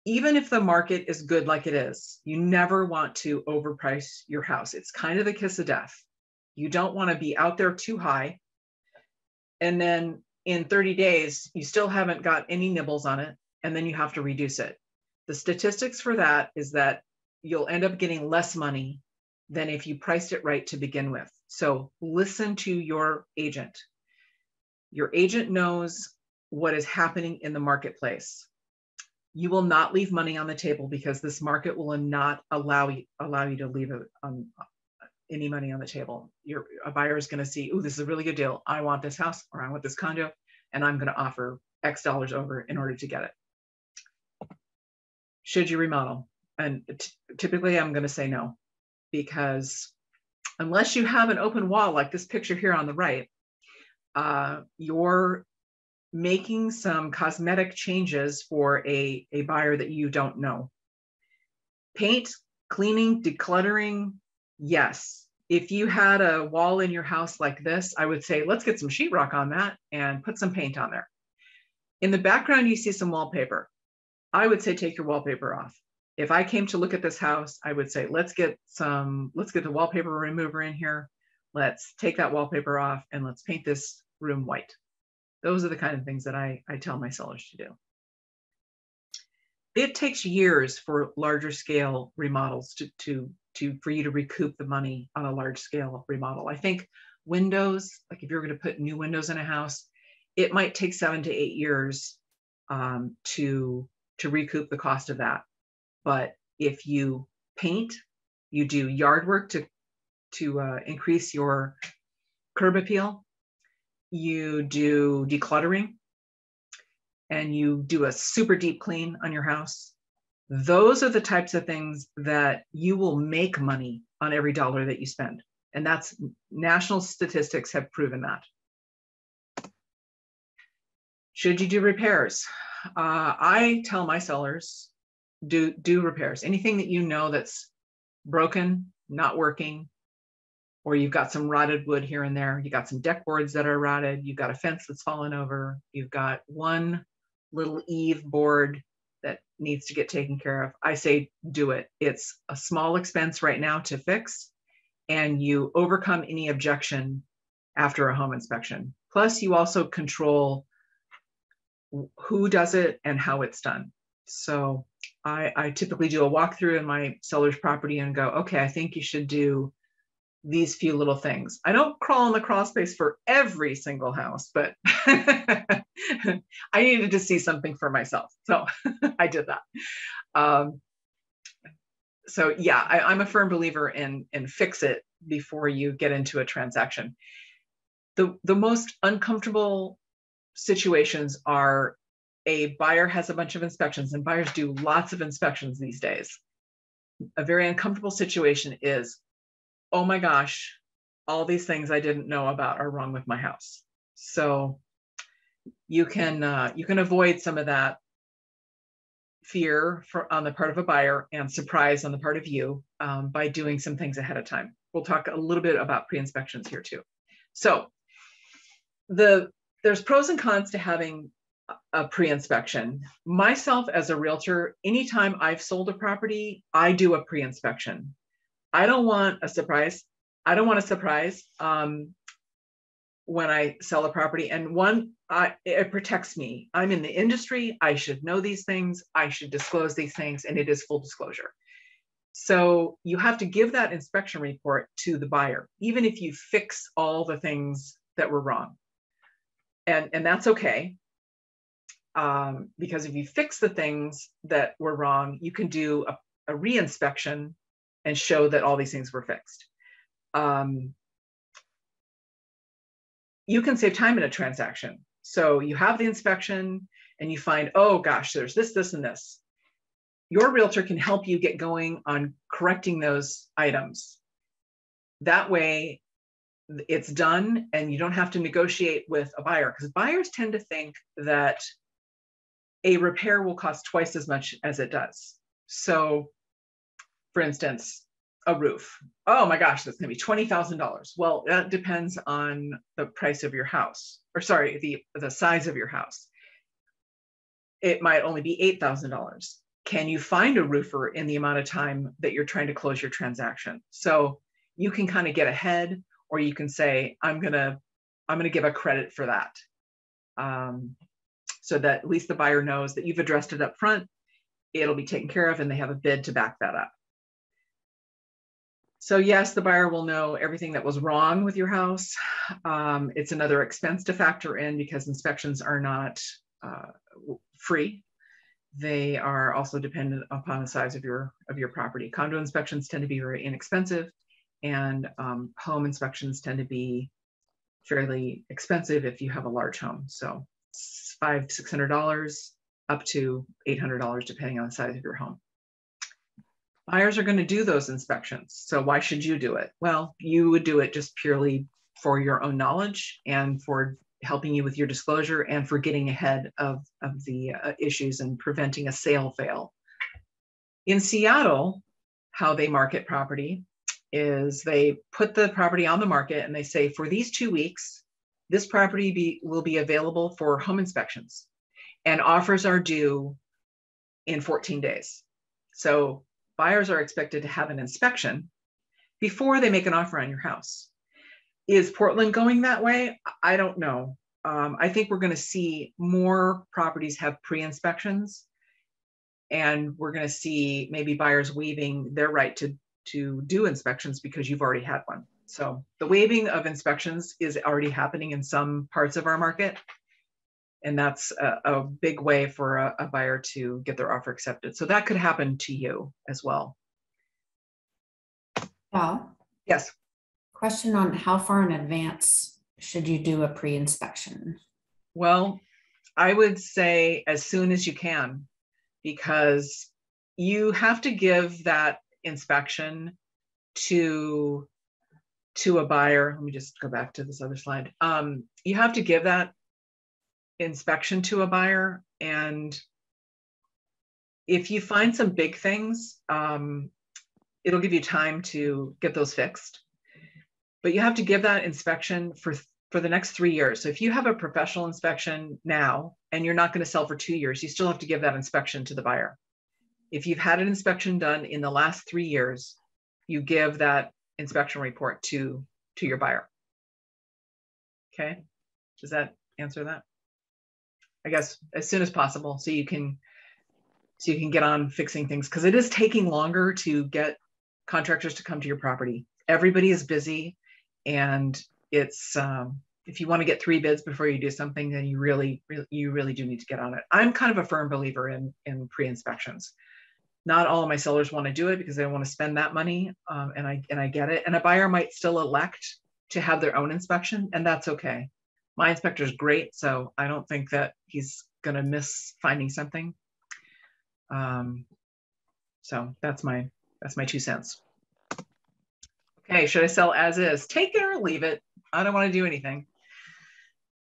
Even if the market is good like it is, you never want to overprice your house. It's kind of the kiss of death. You don't want to be out there too high. And then in 30 days, you still haven't got any nibbles on it. And then you have to reduce it. The statistics for that is that you'll end up getting less money than if you priced it right to begin with. So listen to your agent. Your agent knows what is happening in the marketplace. You will not leave money on the table because this market will not allow you to leave any money on the table. A buyer is going to see, oh, this is a really good deal. I want this house or I want this condo, and I'm going to offer X dollars over in order to get it. Should you remodel? And typically I'm going to say no, because unless you have an open wall like this picture here on the right, you're making some cosmetic changes for a buyer that you don't know. Paint, cleaning, decluttering, yes. If you had a wall in your house like this, I would say, let's get some sheetrock on that and put some paint on there. In the background, you see some wallpaper. I would say, take your wallpaper off. If I came to look at this house, I would say, let's get the wallpaper remover in here. Let's take that wallpaper off and let's paint this room white. Those are the kind of things that I tell my sellers to do. It takes years for larger scale remodels for you to recoup the money on a large scale remodel. I think windows, like if you're going to put new windows in a house, it might take 7 to 8 years to recoup the cost of that. But if you paint, you do yard work to increase your curb appeal, you do decluttering, and you do a super deep clean on your house, those are the types of things that you will make money on every dollar that you spend. And that's national statistics have proven that. Should you do repairs? I tell my sellers, do repairs. Anything that you know that's broken, not working, or you've got some rotted wood here and there, you got some deck boards that are rotted, you've got a fence that's fallen over, you've got one little eave board that needs to get taken care of, I say do it. It's a small expense right now to fix, and you overcome any objection after a home inspection. Plus, you also control who does it and how it's done. So I typically do a walkthrough in my seller's property and go, okay, I think you should do these few little things. I don't crawl in the crawl space for every single house, but I needed to see something for myself. So I did that. So yeah, I'm a firm believer in fix it before you get into a transaction. The most uncomfortable situations are a buyer has a bunch of inspections, and buyers do lots of inspections these days. A very uncomfortable situation is, oh my gosh, all these things I didn't know about are wrong with my house. So you can avoid some of that fear on the part of a buyer and surprise on the part of you by doing some things ahead of time. We'll talk a little bit about pre-inspections here too. So there's pros and cons to having a pre-inspection. Myself as a realtor, anytime I've sold a property, I do a pre-inspection. I don't want a surprise. I don't want a surprise when I sell a property. And it protects me. I'm in the industry. I should know these things. I should disclose these things, and it is full disclosure. So you have to give that inspection report to the buyer, even if you fix all the things that were wrong. And that's okay. Because if you fix the things that were wrong, you can do a re-inspection and show that all these things were fixed. You can save time in a transaction. So you have the inspection and you find, oh gosh, there's this, this, and this. Your realtor can help you get going on correcting those items. That way it's done and you don't have to negotiate with a buyer, because buyers tend to think that a repair will cost twice as much as it does. So for instance, a roof. Oh my gosh, that's gonna be $20,000. Well, that depends on the price of your house, or sorry, the size of your house. It might only be $8,000. Can you find a roofer in the amount of time that you're trying to close your transaction? So you can kind of get ahead, or you can say, I'm gonna give a credit for that. So that at least the buyer knows that you've addressed it up front, it'll be taken care of, and they have a bid to back that up. So yes, the buyer will know everything that was wrong with your house. It's another expense to factor in, because inspections are not free. They are also dependent upon the size of your property. Condo inspections tend to be very inexpensive, and home inspections tend to be fairly expensive if you have a large home. So $500 to $600 up to $800, depending on the size of your home. Buyers are going to do those inspections. So why should you do it? Well, you would do it just purely for your own knowledge and for helping you with your disclosure and for getting ahead of the issues and preventing a sale fail. In Seattle, how they market property is they put the property on the market and they say, for these 2 weeks, this property will be available for home inspections, and offers are due in 14 days. So buyers are expected to have an inspection before they make an offer on your house. Is Portland going that way? I don't know. I think we're going to see more properties have pre-inspections, and we're going to see maybe buyers waiving their right to do inspections because you've already had one. So the waiving of inspections is already happening in some parts of our market. And that's a big way for a buyer to get their offer accepted. So that could happen to you as well. Val? Yes. Question on how far in advance should you do a pre-inspection? Well, I would say as soon as you can, because you have to give that inspection to a buyer. Let me just go back to this other slide. You have to give that inspection to a buyer, and if you find some big things, it'll give you time to get those fixed. But you have to give that inspection for the next 3 years. So if you have a professional inspection now and you're not going to sell for 2 years, you still have to give that inspection to the buyer. If you've had an inspection done in the last 3 years, you give that inspection report to your buyer. Okay, does that answer that? I guess as soon as possible, so you can get on fixing things, because it is taking longer to get contractors to come to your property. Everybody is busy, and it's if you want to get 3 bids before you do something, then you really do need to get on it. I'm kind of a firm believer in pre-inspections. Not all of my sellers want to do it because they don't want to spend that money, and I get it. And a buyer might still elect to have their own inspection, and that's okay. My inspector is great, so I don't think that he's going to miss finding something. So that's my 2 cents. Okay, should I sell as is? Take it or leave it. I don't want to do anything.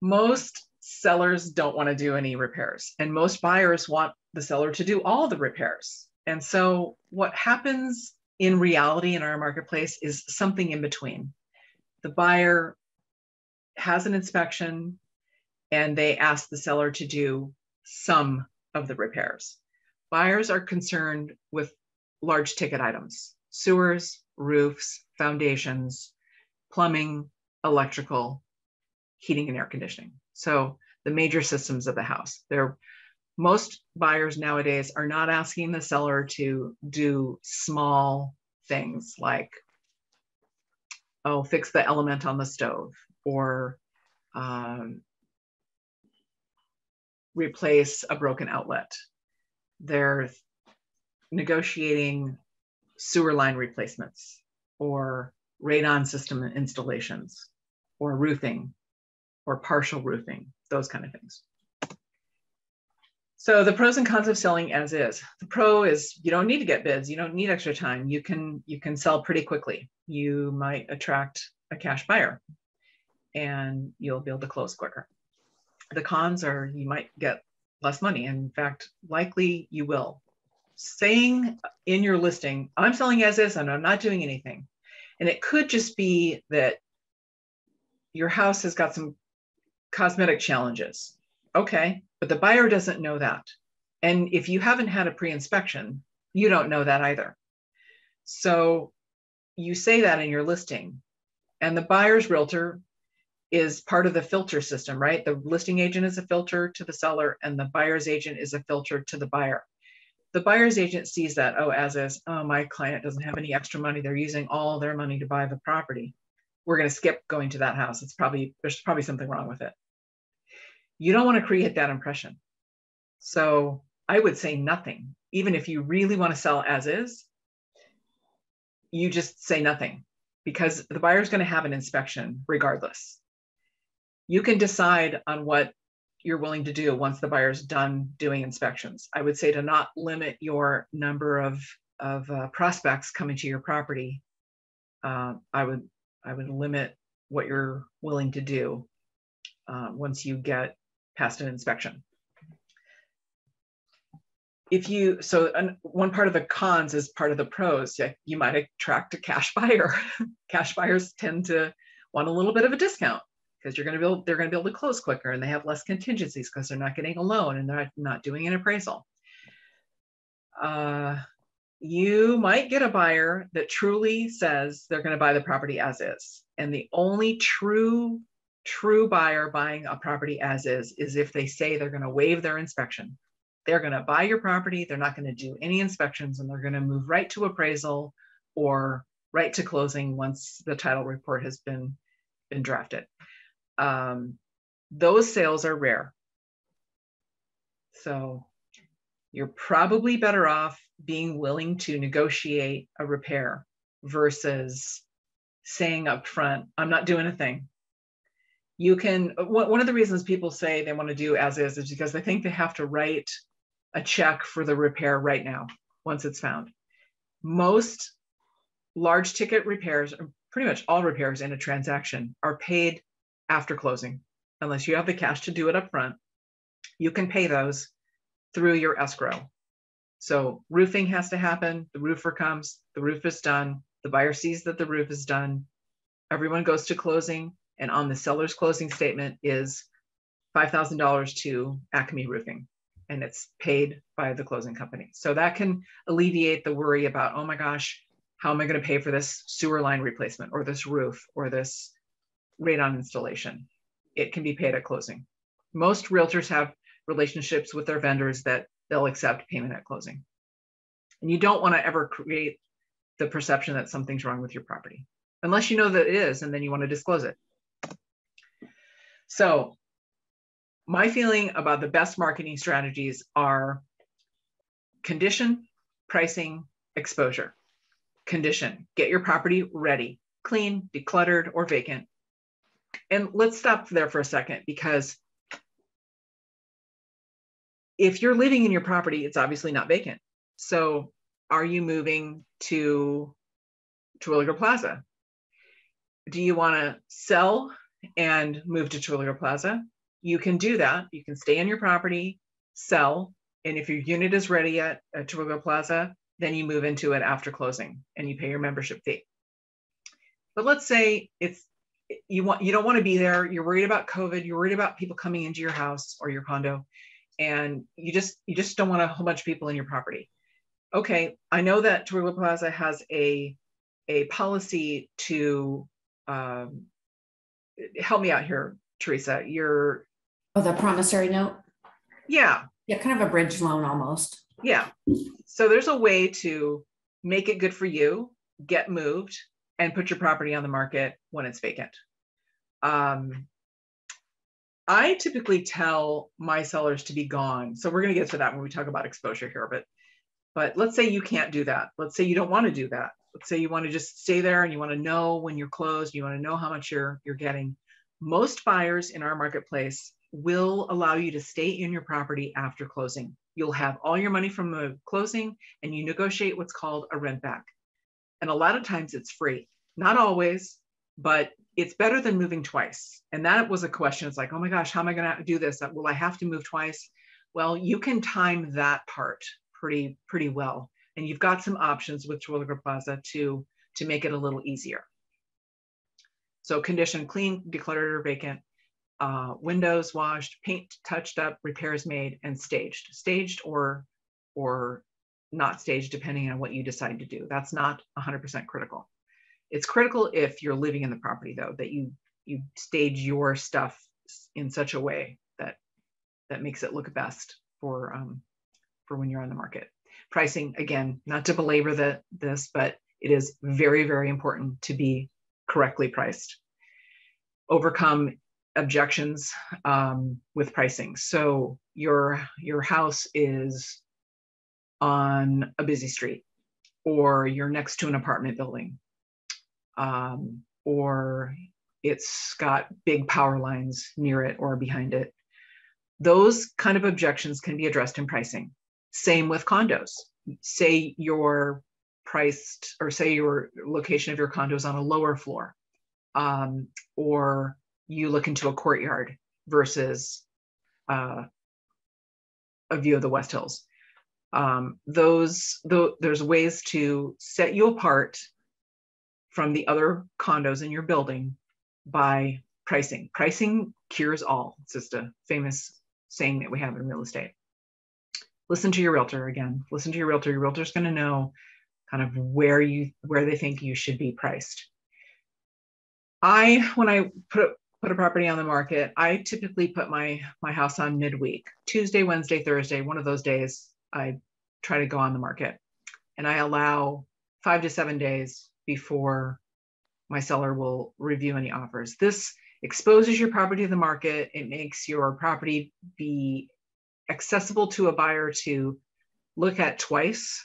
Most sellers don't want to do any repairs, and most buyers want the seller to do all the repairs. And so what happens in reality in our marketplace is something in between. The buyer has an inspection and they ask the seller to do some of the repairs. Buyers are concerned with large ticket items: sewers, roofs, foundations, plumbing, electrical, heating and air conditioning. So the major systems of the house. Most buyers nowadays are not asking the seller to do small things like, oh, fix the element on the stove, or replace a broken outlet. They're negotiating sewer line replacements, or radon system installations, or roofing, or partial roofing, those kind of things. So the pros and cons of selling as is. The pro is you don't need to get bids. You don't need extra time. You can sell pretty quickly. You might attract a cash buyer and you'll be able to close quicker. The cons are you might get less money. In fact, likely you will. Saying in your listing, I'm selling as is and I'm not doing anything. And it could just be that your house has got some cosmetic challenges. Okay, but the buyer doesn't know that. And if you haven't had a pre-inspection, you don't know that either. So you say that in your listing, and the buyer's realtor is part of the filter system, right? The listing agent is a filter to the seller and the buyer's agent is a filter to the buyer. The buyer's agent sees that, oh, as is, oh, my client doesn't have any extra money. They're using all their money to buy the property. We're going to skip going to that house. There's probably something wrong with it. You don't want to create that impression. So I would say nothing. Even if you really want to sell as is, you just say nothing, because the buyer's going to have an inspection regardless. You can decide on what you're willing to do once the buyer's done doing inspections. I would say to not limit your number of prospects coming to your property. I would limit what you're willing to do once you get past an inspection. One part of the cons is part of the pros. You might attract a cash buyer. Cash buyers tend to want a little bit of a discount because they're going to be able to close quicker, and they have less contingencies because they're not getting a loan and they're not doing an appraisal. You might get a buyer that truly says they're going to buy the property as is, and the only true buyer buying a property as is if they say they're going to waive their inspection. They're going to buy your property, they're not going to do any inspections, and they're going to move right to appraisal or right to closing once the title report has been drafted. Those sales are rare. So you're probably better off being willing to negotiate a repair versus saying up front, I'm not doing a thing. One of the reasons people say they want to do as is because they think they have to write a check for the repair right now, once it's found. Most large ticket repairs, or pretty much all repairs in a transaction, are paid after closing. Unless you have the cash to do it up front, you can pay those through your escrow. So roofing has to happen. The roofer comes, the roof is done. The buyer sees that the roof is done. Everyone goes to closing, and on the seller's closing statement is $5,000 to Acme Roofing, and it's paid by the closing company. So that can alleviate the worry about, oh my gosh, how am I going to pay for this sewer line replacement or this roof or this radon installation? It can be paid at closing. Most realtors have relationships with their vendors that they'll accept payment at closing. And you don't want to ever create the perception that something's wrong with your property, unless you know that it is, and then you want to disclose it. So my feeling about the best marketing strategies are condition, pricing, exposure. Condition, get your property ready, clean, decluttered, or vacant. And let's stop there for a second, because if you're living in your property, it's obviously not vacant. So are you moving to Terwilliger Plaza? Do you want to sell and move to Terwilliger Plaza? You can do that. You can stay in your property, sell, And if your unit is ready at Terwilliger Plaza, then you move into it after closing and you pay your membership fee. But let's say you don't want to be there. You're worried about COVID. You're worried about people coming into your house or your condo, and you just don't want a whole bunch of people in your property. Okay, I know that Terwilliger Plaza has a policy to help me out here, Teresa. The promissory note. Yeah, kind of a bridge loan almost. Yeah. So there's a way to make it good for you, get moved, and put your property on the market when it's vacant. I typically tell my sellers to be gone. So we're going to get to that when we talk about exposure here, but let's say you can't do that. Let's say you don't want to do that. Let's say you want to just stay there and you want to know when you're closed, you want to know how much you're getting. Most buyers in our marketplace will allow you to stay in your property after closing. You'll have all your money from the closing and you negotiate what's called a rent back. And a lot of times it's free. Not always, but it's better than moving twice. And that was a question. It's like, oh my gosh, how am I going to do this? Will I have to move twice? Well, you can time that part pretty well. And you've got some options with Terwilliger Plaza to make it a little easier. So condition clean, decluttered or vacant, windows washed, paint touched up, repairs made, and staged or not staged, depending on what you decide to do. That's not 100% critical. It's critical if you're living in the property, though, that you stage your stuff in such a way that makes it look best for when you're on the market. Pricing, again, not to belabor this, but it is very, very important to be correctly priced. Overcome objections with pricing. So your house is on a busy street, or you're next to an apartment building, or it's got big power lines near it or behind it. Those kind of objections can be addressed in pricing. Same with condos. Say your location of your condo is on a lower floor, or you look into a courtyard versus a view of the West Hills. There's ways to set you apart from the other condos in your building by pricing. Pricing cures all. It's just a famous saying that we have in real estate. Listen to your realtor again. Listen to your realtor. Your realtor's going to know kind of where they think you should be priced. When I put a property on the market, I typically put my house on midweek, Tuesday, Wednesday, Thursday. One of those days, I try to go on the market, and I allow 5 to 7 days before my seller will review any offers. This exposes your property to the market. It makes your property be accessible to a buyer to look at twice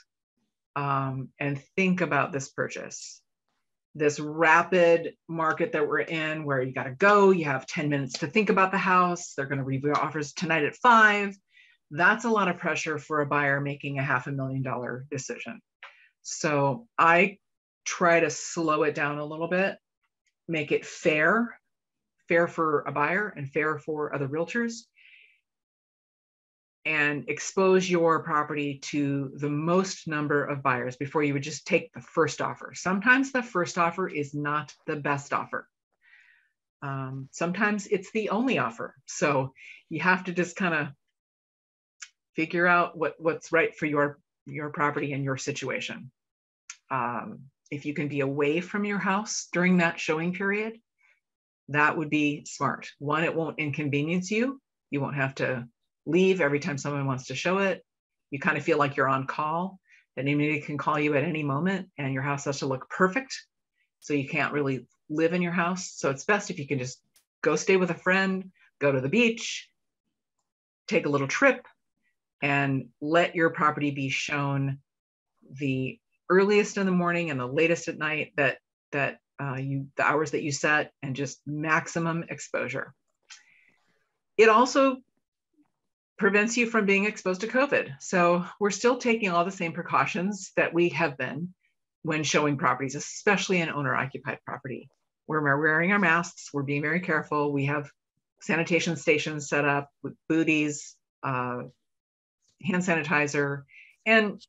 and think about this purchase. This rapid market that we're in, where you got to go, you have 10 minutes to think about the house, they're going to review offers tonight at 5. That's a lot of pressure for a buyer making a $500,000 decision. So I try to slow it down a little bit, make it fair for a buyer and fair for other realtors, and expose your property to the most number of buyers before you would just take the first offer. Sometimes the first offer is not the best offer. Sometimes it's the only offer. So you have to just kind of figure out what's right for your property and your situation. If you can be away from your house during that showing period, that would be smart. One, it won't inconvenience you. You won't have to leave every time someone wants to show it. You kind of feel like you're on call, that anybody can call you at any moment, and your house has to look perfect. So you can't really live in your house. So it's best if you can just go stay with a friend, go to the beach, take a little trip, and let your property be shown the earliest in the morning and the latest at night, the hours that you set, and just maximum exposure. It also prevents you from being exposed to COVID. So we're still taking all the same precautions that we have been when showing properties, especially an owner-occupied property. We're wearing our masks, we're being very careful. We have sanitation stations set up with booties, hand sanitizer, and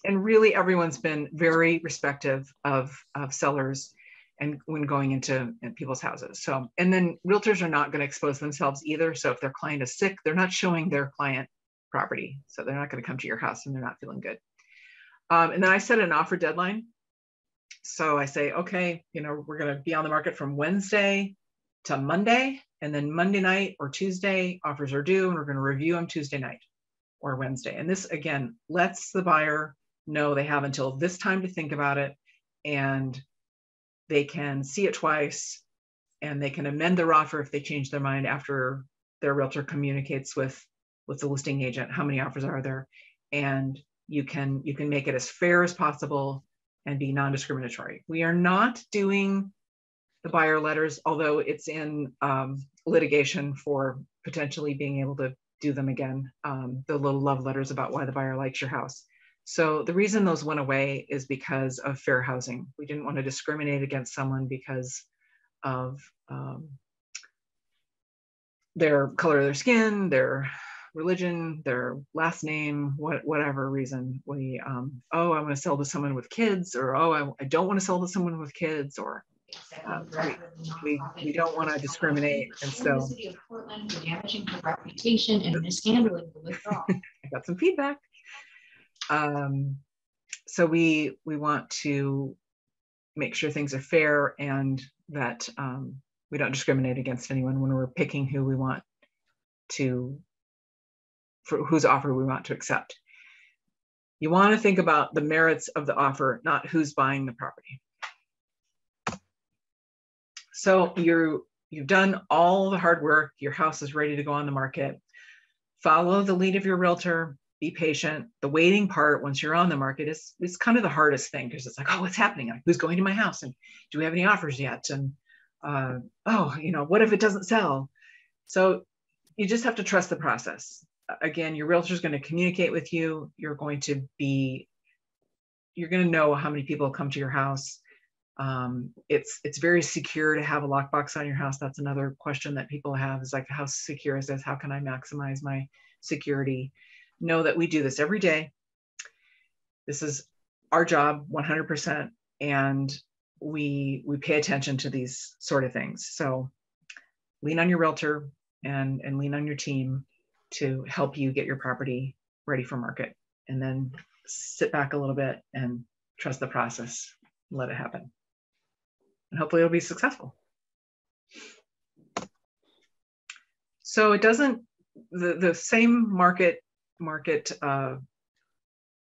really everyone's been very respectful of sellers and when going into people's houses. So, and then realtors are not going to expose themselves either. So if their client is sick, they're not showing their client property. So they're not going to come to your house and they're not feeling good. And then I set an offer deadline. So I say, okay, you know, we're going to be on the market from Wednesday to Monday, and then Monday night or Tuesday offers are due, and we're going to review them Tuesday night or Wednesday. And this, again, lets the buyer know they have until this time to think about it, and they can see it twice, and they can amend their offer if they change their mind after their realtor communicates with the listing agent how many offers are there. And you can make it as fair as possible and be non-discriminatory. We are not doing the buyer letters, although it's in litigation for potentially being able to do them again, the little love letters about why the buyer likes your house. So the reason those went away is because of fair housing. We didn't want to discriminate against someone because of their color of their skin, their religion, their last name, whatever reason. We, oh, I want to sell to someone with kids, or oh, I don't want to sell to someone with kids, or we don't want to discriminate. And so, the city of Portland for damaging her reputation and mishandling the withdrawal. I got some feedback. So we want to make sure things are fair and that we don't discriminate against anyone when we're picking who we want to, for whose offer we want to accept. You want to think about the merits of the offer, not who's buying the property. So you've done all the hard work. Your house is ready to go on the market. Follow the lead of your realtor. Be patient. The waiting part, once you're on the market, is kind of the hardest thing, because it's like, oh, what's happening? Like, who's going to my house? And do we have any offers yet? And oh, you know, what if it doesn't sell? So you just have to trust the process. Again, your realtor is going to communicate with you. You're going to know how many people come to your house. It's very secure to have a lockbox on your house. That's another question that people have, is like, how secure is this? How can I maximize my security? Know that we do this every day. This is our job 100%. And we pay attention to these sort of things. So lean on your realtor and lean on your team to help you get your property ready for market, and then sit back a little bit and trust the process, let it happen. And hopefully it'll be successful. So it doesn't, the same market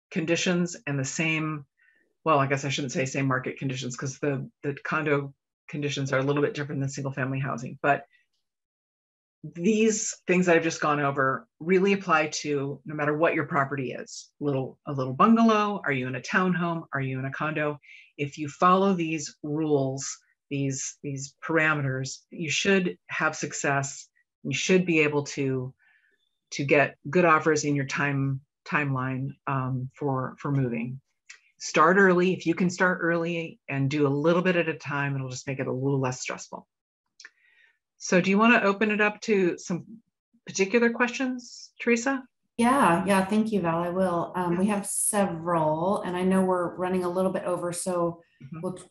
conditions and the same, well, I guess I shouldn't say same market conditions, because the condo conditions are a little bit different than single family housing, but these things I've just gone over really apply to no matter what your property is. A little bungalow, are you in a townhome, are you in a condo? If you follow these rules, these parameters, you should have success. You should be able to get good offers in your timeline for moving. Start early. If you can start early and do a little bit at a time, it'll just make it a little less stressful. So do you want to open it up to some particular questions, Teresa? Yeah, thank you, Val. I will. We have several, and I know we're running a little bit over, so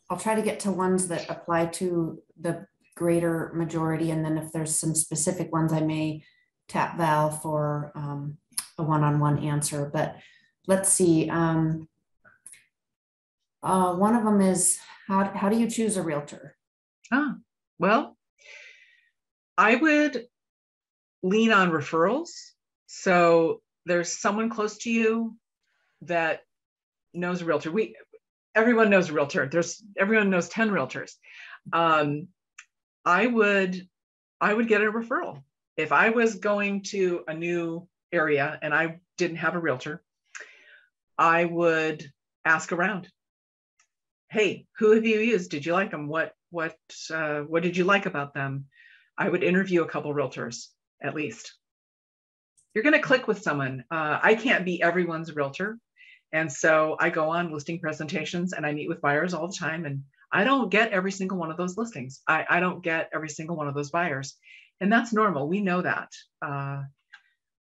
I'll try to get to ones that apply to the greater majority, and then if there's some specific ones, I may tap Val for a one-on-one answer. But let's see. One of them is, how do you choose a realtor? Well, I would lean on referrals. So there's someone close to you that knows a realtor. Everyone knows a realtor. Everyone knows 10 realtors. I would get a referral. If I was going to a new area and I didn't have a realtor, I would ask around. Hey, who have you used? Did you like them? What did you like about them? I would interview a couple realtors at least. You're going to click with someone. I can't be everyone's realtor. And so I go on listing presentations and I meet with buyers all the time. And I don't get every single one of those listings. I don't get every single one of those buyers. And that's normal. We know that.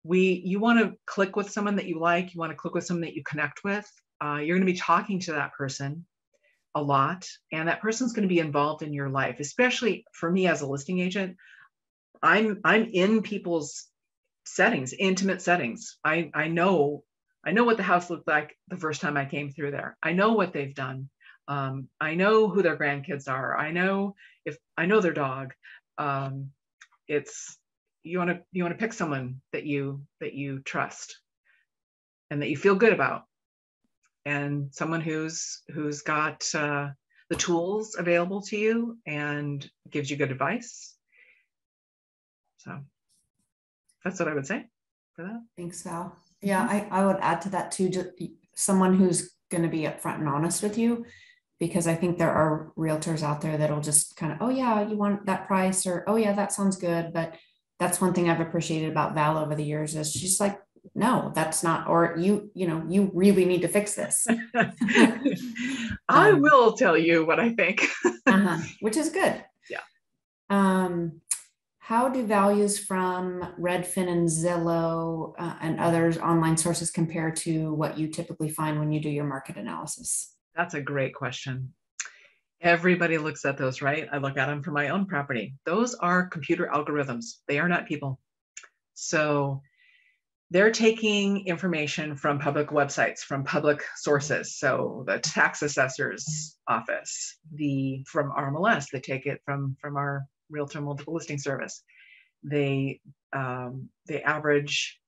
you want to click with someone that you like, you want to click with someone that you connect with. You're going to be talking to that person a lot, and that person's going to be involved in your life. Especially for me as a listing agent, I'm in people's settings, intimate settings. I know what the house looked like the first time I came through there. I know what they've done. I know who their grandkids are. I know their dog. You want to pick someone that you trust and that you feel good about, and someone who's got the tools available to you and gives you good advice. So that's what I would say for that. Thanks, Val. Yeah, I would add to that too, just someone who's going to be upfront and honest with you, because I think there are realtors out there that'll just kind of, oh yeah, you want that price, or oh yeah, that sounds good. But that's one thing I've appreciated about Val over the years is she's like, no, that's not, or you really need to fix this. I will tell you what I think. Which is good. Yeah. How do values from Redfin and Zillow and others online sources compare to what you typically find when you do your market analysis? That's a great question. Everybody looks at those, right? I look at them for my own property. Those are computer algorithms. They are not people. So they're taking information from public websites, from public sources. So the tax assessor's office, from RMLS, they take it from our Realtor Multiple Listing Service. They average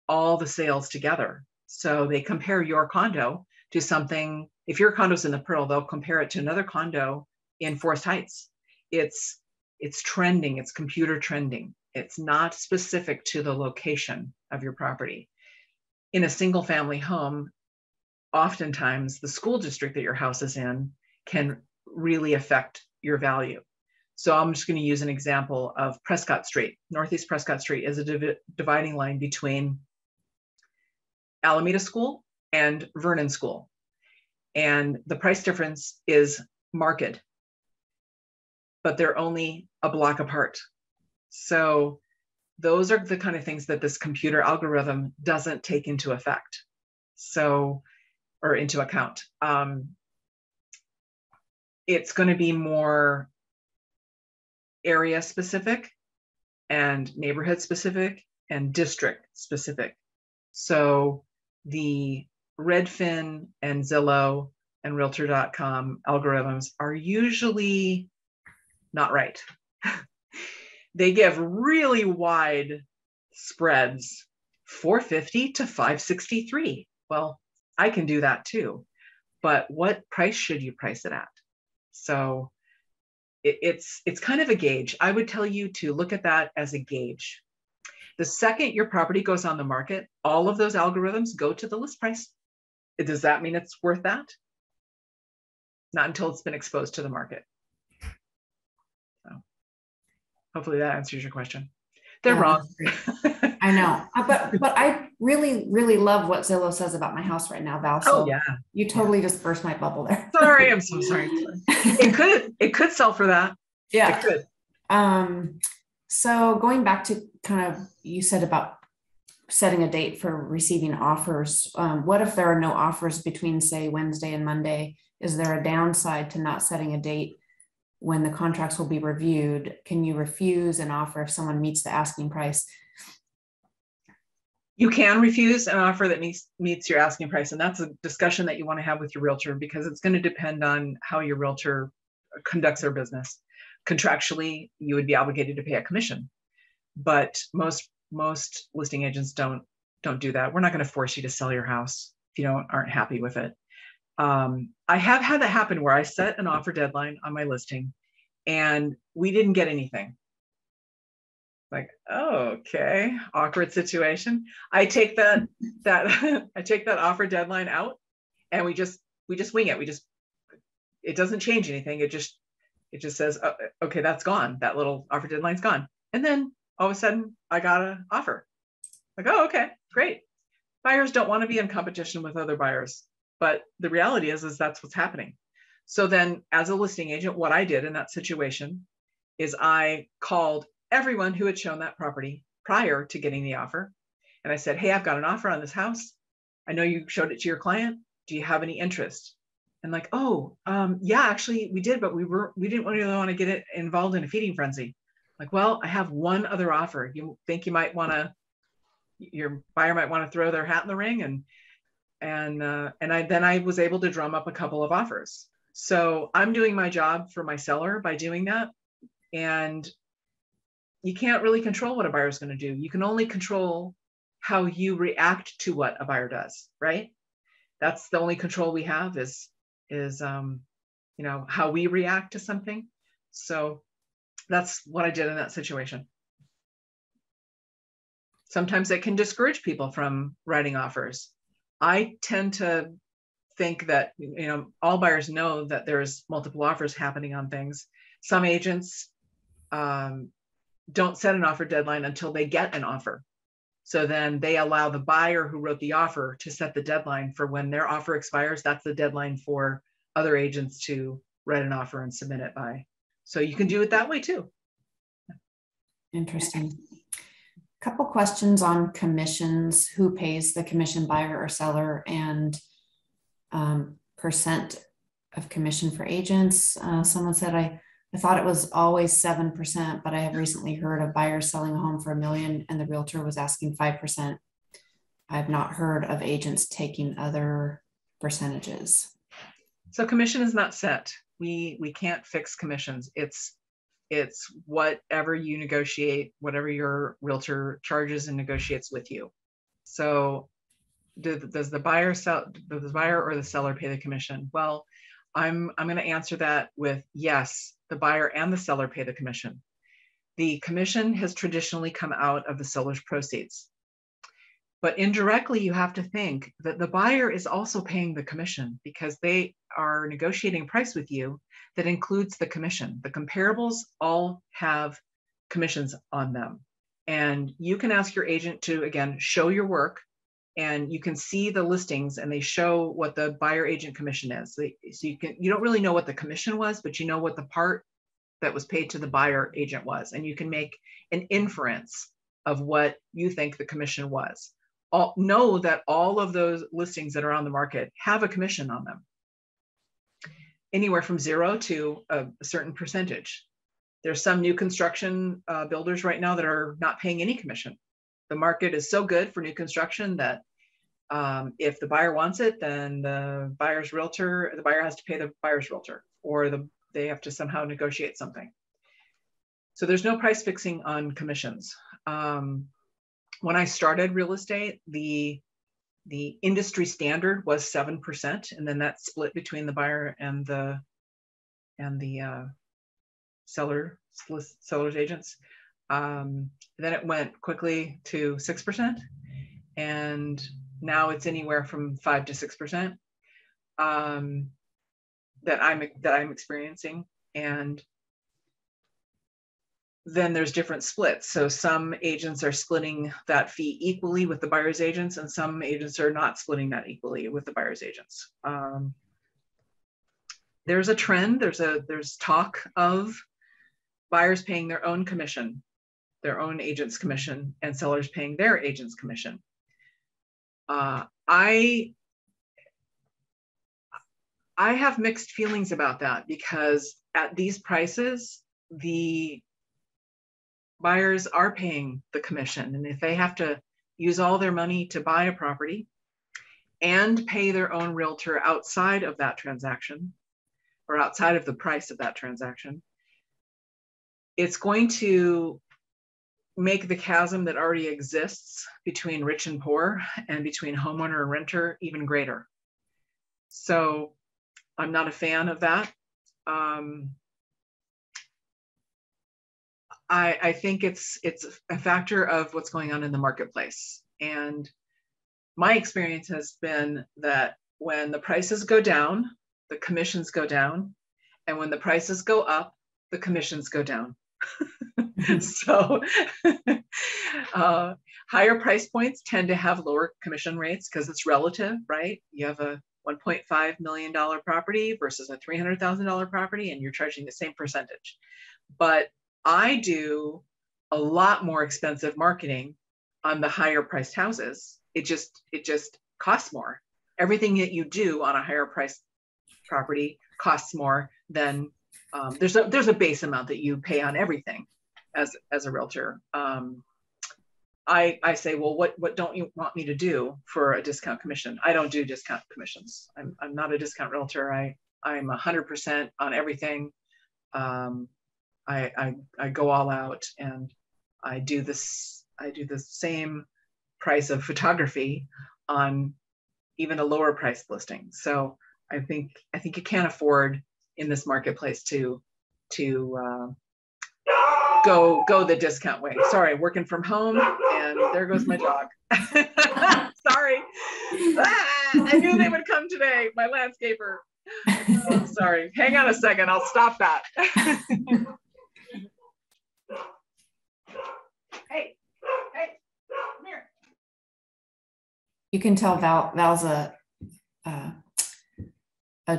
all the sales together. So they compare your condo to something. If your condo's in the Pearl, they'll compare it to another condo in Forest Heights. It's trending, it's computer trending. It's not specific to the location of your property. In a single family home, oftentimes the school district that your house is in can really affect your value. So I'm just going to use an example of Prescott Street. Northeast Prescott Street is a dividing line between Alameda School and Vernon School. And the price difference is marked, but they're only a block apart. So those are the kind of things that this computer algorithm doesn't take into effect. Or into account. It's going to be more area specific and neighborhood specific and district specific. So the Redfin and Zillow and Realtor.com algorithms are usually not right. They give really wide spreads, 450 to 563. Well, I can do that too, but what price should you price it at? So it's kind of a gauge. I would tell you to look at that as a gauge. The second your property goes on the market, all of those algorithms go to the list price. Does that mean it's worth that? Not until it's been exposed to the market. So hopefully that answers your question. They're wrong. I know, but I really, really love what Zillow says about my house right now, Val. So yeah, you totally just burst my bubble there. Sorry, I'm so sorry. It could sell for that. Yeah, it could. So going back to kind of, you said about setting a date for receiving offers. What if there are no offers between, say, Wednesday and Monday? Is there a downside to not setting a date when the contracts will be reviewed? Can you refuse an offer if someone meets the asking price? You can refuse an offer that meets your asking price. And that's a discussion that you want to have with your realtor, because it's going to depend on how your realtor conducts their business. Contractually, you would be obligated to pay a commission, but most listing agents don't do that. We're not going to force you to sell your house if you aren't happy with it. I have had that happen where I set an offer deadline on my listing and we didn't get anything. Like, oh, okay, awkward situation. I take that I take that offer deadline out and we just wing it. It doesn't change anything. It just says, oh, okay, that's gone. That little offer deadline's gone. And then all of a sudden I got an offer. Like, oh, okay, great. Buyers don't want to be in competition with other buyers, but the reality is that's what's happening. So then as a listing agent, what I did in that situation is I called everyone who had shown that property prior to getting the offer. And I said, hey, I've got an offer on this house. I know you showed it to your client. Do you have any interest? And like, oh, yeah, actually we did, but we didn't really want to get it involved in a feeding frenzy. Like, well, I have one other offer. You think you might want to, your buyer might want to throw their hat in the ring, and I was able to drum up a couple of offers. So I'm doing my job for my seller by doing that. And you can't really control what a buyer is going to do. You can only control how you react to what a buyer does, right? That's the only control we have is how we react to something. So that's what I did in that situation. Sometimes it can discourage people from writing offers. I tend to think that, all buyers know that there's multiple offers happening on things. Some agents don't set an offer deadline until they get an offer. So then they allow the buyer who wrote the offer to set the deadline for when their offer expires. That's the deadline for other agents to write an offer and submit it by. So you can do it that way too. Interesting. Couple questions on commissions. Who pays the commission, buyer or seller, and percent of commission for agents? Someone said, I thought it was always 7%, but I have recently heard of buyers selling a home for $1 million and the realtor was asking 5%. I've not heard of agents taking other percentages. So commission is not set. We can't fix commissions. It's whatever you negotiate, whatever your realtor charges and negotiates with you. So does the buyer or the seller pay the commission? Well, I'm going to answer that with yes, the buyer and the seller pay the commission. The commission has traditionally come out of the seller's proceeds. But indirectly, you have to think that the buyer is also paying the commission because they are negotiating a price with you that includes the commission. The comparables all have commissions on them. And you can ask your agent to, again, show your work, and you can see the listings and they show what the buyer agent commission is. So you don't really know what the commission was, but you know what the part that was paid to the buyer agent was. And you can make an inference of what you think the commission was. Know that all of those listings that are on the market have a commission on them, anywhere from 0 to a certain percentage. There's some new construction builders right now that are not paying any commission. The market is so good for new construction that if the buyer wants it, then the buyer has to pay the buyer's realtor, or they have to somehow negotiate something. So there's no price fixing on commissions. When I started real estate, the industry standard was 7%, and then that split between the buyer and the seller's agents. Then it went quickly to 6%, and now it's anywhere from 5 to 6% that I'm experiencing. And then there's different splits. So some agents are splitting that fee equally with the buyer's agents, and some agents are not splitting that equally with the buyer's agents. There's a trend, there's talk of buyers paying their own commission, their own agent's commission, and sellers paying their agent's commission. I have mixed feelings about that, because at these prices, the buyers are paying the commission. And if they have to use all their money to buy a property and pay their own realtor outside of that transaction, or outside of the price of that transaction, it's going to make the chasm that already exists between rich and poor and between homeowner and renter even greater. So I'm not a fan of that. I think it's a factor of what's going on in the marketplace. And my experience has been that when the prices go down, the commissions go down. And when the prices go up, the commissions go down. So higher price points tend to have lower commission rates because it's relative, right? You have a $1.5 million property versus a $300,000 property, and you're charging the same percentage. But I do a lot more expensive marketing on the higher priced houses. It just costs more. Everything that you do on a higher priced property costs more than there's a base amount that you pay on everything as a realtor. I say, well, what don't you want me to do for a discount commission? I don't do discount commissions. I'm not a discount realtor. I'm 100% on everything. I go all out, and I do the same price of photography on even a lower priced listing. So I think you can't afford in this marketplace to go the discount way. Sorry, working from home, and there goes my dog. Sorry. I knew they would come today, my landscaper. Oh, sorry, hang on a second, I'll stop that. Hey, come here. You can tell Val's a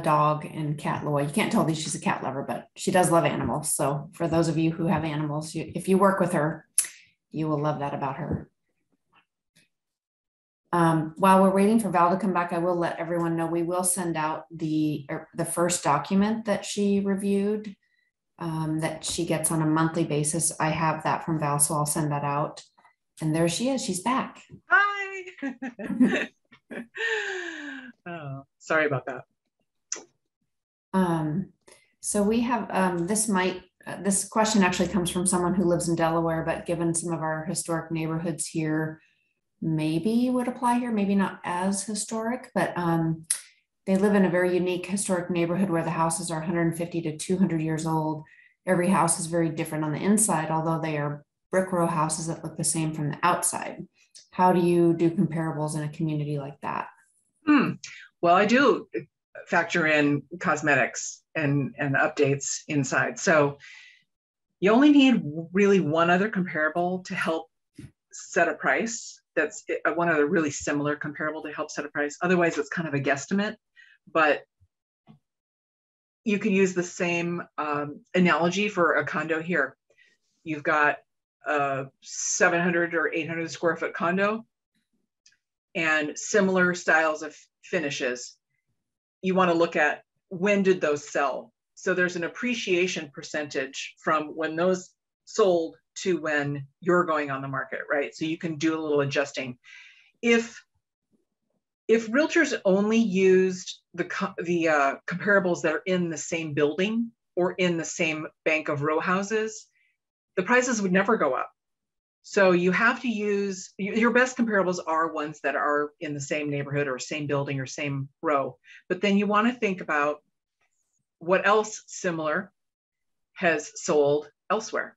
dog and cat lover. You can't tell that she's a cat lover, but she does love animals. So for those of you who have animals, if you work with her, you will love that about her. While we're waiting for Val to come back, I will let everyone know we will send out the first document that she reviewed that she gets on a monthly basis. I have that from Val, so I'll send that out. And there she is. She's back. Hi. Oh, sorry about that. So we have this question actually comes from someone who lives in Delaware, but given some of our historic neighborhoods here, maybe would apply here, maybe not as historic, but they live in a very unique historic neighborhood where the houses are 150 to 200 years old. Every house is very different on the inside, although they are brick row houses that look the same from the outside. How do you do comparables in a community like that? Well, I do factor in cosmetics and updates inside. So you only need really one other comparable to help set a price. That's one other really similar comparable to help set a price. Otherwise, it's kind of a guesstimate, but you could use the same analogy for a condo here. You've got a 700 or 800 square foot condo and similar styles of finishes. You want to look at when did those sell. So there's an appreciation percentage from when those sold to when you're going on the market, right? So you can do a little adjusting. If realtors only used the comparables that are in the same building or in the same bank of row houses, the prices would never go up. So you have to use, your best comparables are ones that are in the same neighborhood or same building or same row. But then you want to think about what else similar has sold elsewhere.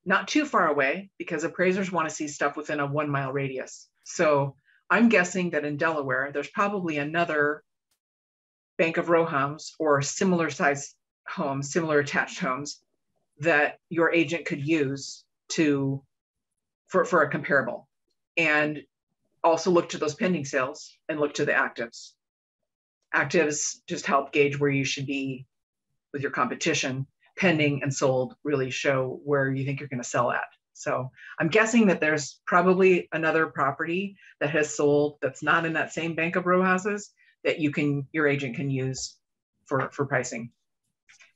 Not too far away, because appraisers want to see stuff within a 1 mile radius. So I'm guessing that in Delaware, there's probably another bank of row homes or similar size homes, similar attached homes that your agent could use for a comparable. And also look to those pending sales and look to the actives. Actives just help gauge where you should be with your competition. Pending and sold really show where you think you're going to sell at. So I'm guessing that there's probably another property that has sold that's not in that same bank of row houses that your agent can use for pricing.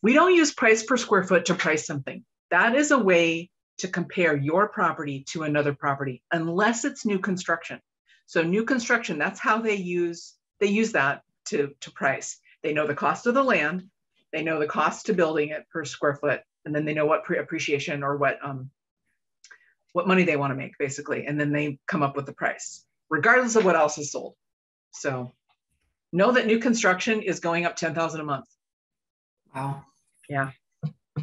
We don't use price per square foot to price something. That is a way to compare your property to another property, unless it's new construction. So new construction, that's how they use that to price. They know the cost of the land, they know the cost to building it per square foot, and then they know what appreciation or what money they want to make, basically, and then they come up with the price, regardless of what else is sold. So know that new construction is going up $10,000 a month. Wow. Yeah.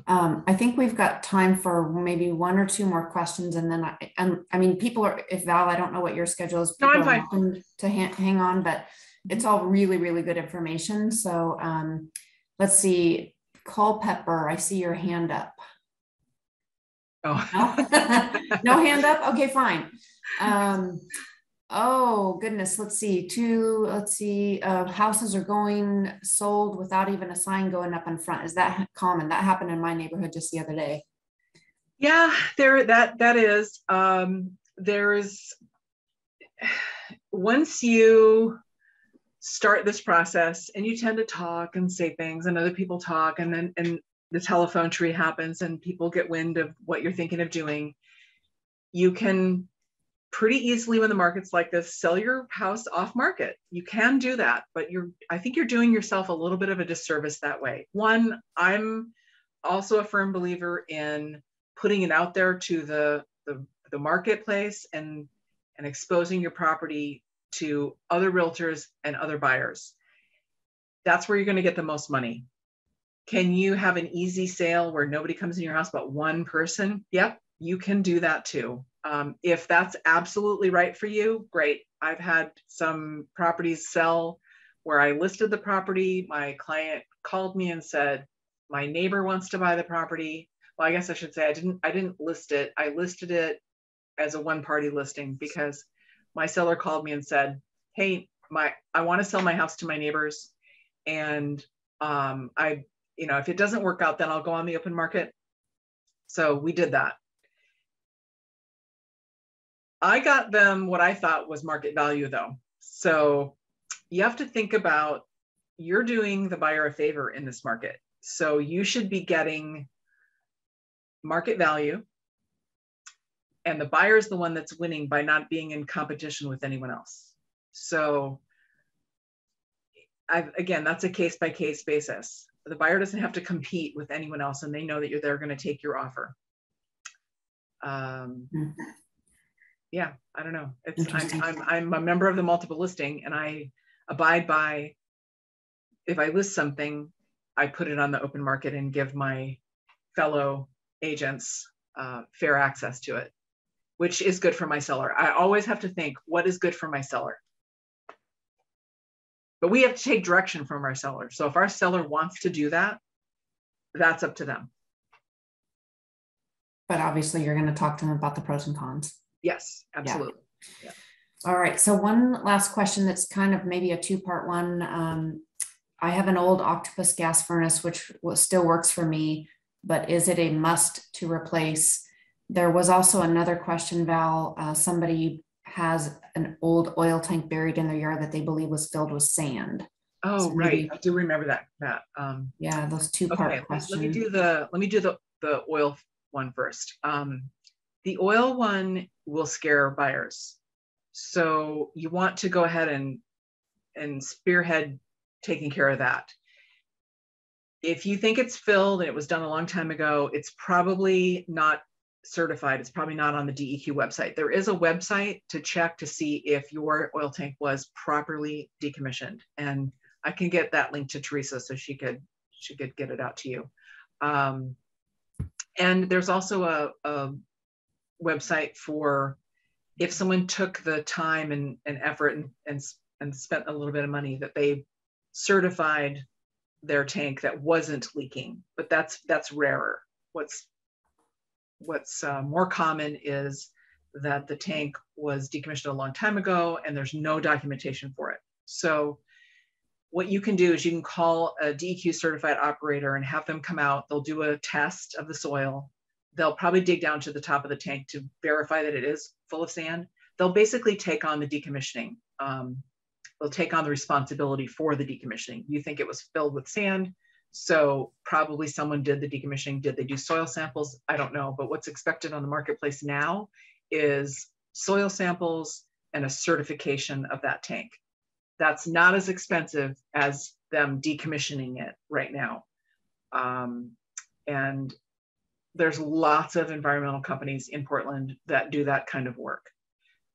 I think we've got time for maybe 1 or 2 more questions, and then I mean, people are, if Val, I don't know what your schedule is. No, I'm are fine. welcome to hang on, but it's all really, really good information. So let's see, Culpepper, I see your hand up. Oh. No? No hand up? Okay, fine. Oh goodness, let's see. Houses are going sold without even a sign going up in front. Is that common? That happened in my neighborhood just the other day. Yeah, that is. there's, once you start this process and you tend to talk and say things and other people talk, and then the telephone tree happens and people get wind of what you're thinking of doing, you can pretty easily, when the market's like this, sell your house off market. You can do that, but I think you're doing yourself a little bit of a disservice that way. One, I'm also a firm believer in putting it out there to the marketplace and exposing your property to other realtors and other buyers. That's where you're going to get the most money. Can you have an easy sale where nobody comes in your house but one person? Yep, you can do that too. If that's absolutely right for you, great. I've had some properties sell where I listed the property. My client called me and said, my neighbor wants to buy the property. Well, I guess I should say I didn't list it. I listed it as a one-party listing because my seller called me and said, hey, I want to sell my house to my neighbors. And if it doesn't work out, then I'll go on the open market. So we did that. I got them what I thought was market value though. So you have to think about, you're doing the buyer a favor in this market. So you should be getting market value, and the buyer is the one that's winning by not being in competition with anyone else. So again, that's a case-by-case basis. The buyer doesn't have to compete with anyone else, and they know that they're going to take your offer. Yeah, I don't know. I'm a member of the multiple listing, and I abide by, if I list something, I put it on the open market and give my fellow agents fair access to it, which is good for my seller. I always have to think, what is good for my seller? But we have to take direction from our seller. So if our seller wants to do that, that's up to them. But obviously you're going to talk to them about the pros and cons. Yes, absolutely. Yeah. All right. So one last question that's kind of maybe a two-part one. I have an old Octopus gas furnace, which still works for me, but is it a must to replace? There was also another question, Val. Somebody has an old oil tank buried in their yard that they believe was filled with sand. Oh, so right. I do remember that. Yeah, those two-part questions. Let me do the oil one first. The oil one will scare buyers. So you want to go ahead and spearhead taking care of that. If you think it's filled and it was done a long time ago, it's probably not certified. It's probably not on the DEQ website. There is a website to check to see if your oil tank was properly decommissioned. And I can get that link to Teresa so she could get it out to you. And there's also a website for if someone took the time and effort and spent a little bit of money, that they certified their tank that wasn't leaking. But that's rarer. What's more common is that the tank was decommissioned a long time ago and there's no documentation for it. So what you can do is you can call a DEQ certified operator and have them come out. They'll do a test of the soil. They'll probably dig down to the top of the tank to verify that it is full of sand. They'll basically take on the decommissioning. They'll take on the responsibility for the decommissioning. You think it was filled with sand, so probably someone did the decommissioning. Did they do soil samples? I don't know, but what's expected on the marketplace now is soil samples and a certification of that tank. That's not as expensive as them decommissioning it right now. And there's lots of environmental companies in Portland that do that kind of work.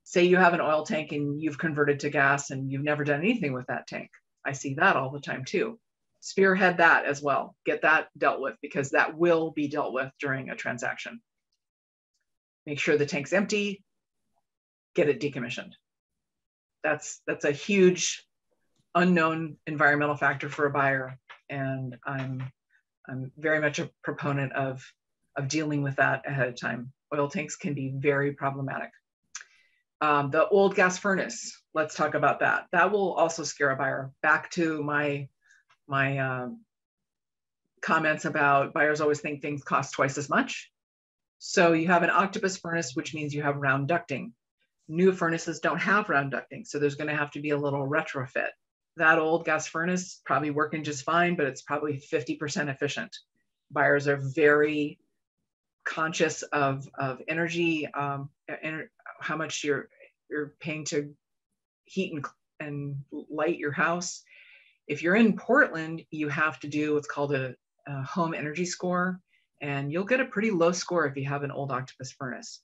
Say you have an oil tank and you've converted to gas and you've never done anything with that tank. I see that all the time too. Spearhead that as well. Get that dealt with, because that will be dealt with during a transaction. Make sure the tank's empty, get it decommissioned. That's a huge unknown environmental factor for a buyer. And I'm very much a proponent of dealing with that ahead of time. Oil tanks can be very problematic. The old gas furnace, let's talk about that. That will also scare a buyer. Back to my comments about buyers always think things cost twice as much. So you have an octopus furnace, which means you have round ducting. New furnaces don't have round ducting, so there's going to have to be a little retrofit. That old gas furnace probably working just fine, but it's probably 50% efficient. Buyers are very conscious of energy, how much you're paying to heat and light your house. If you're in Portland, you have to do what's called a home energy score, and you'll get a pretty low score if you have an old octopus furnace.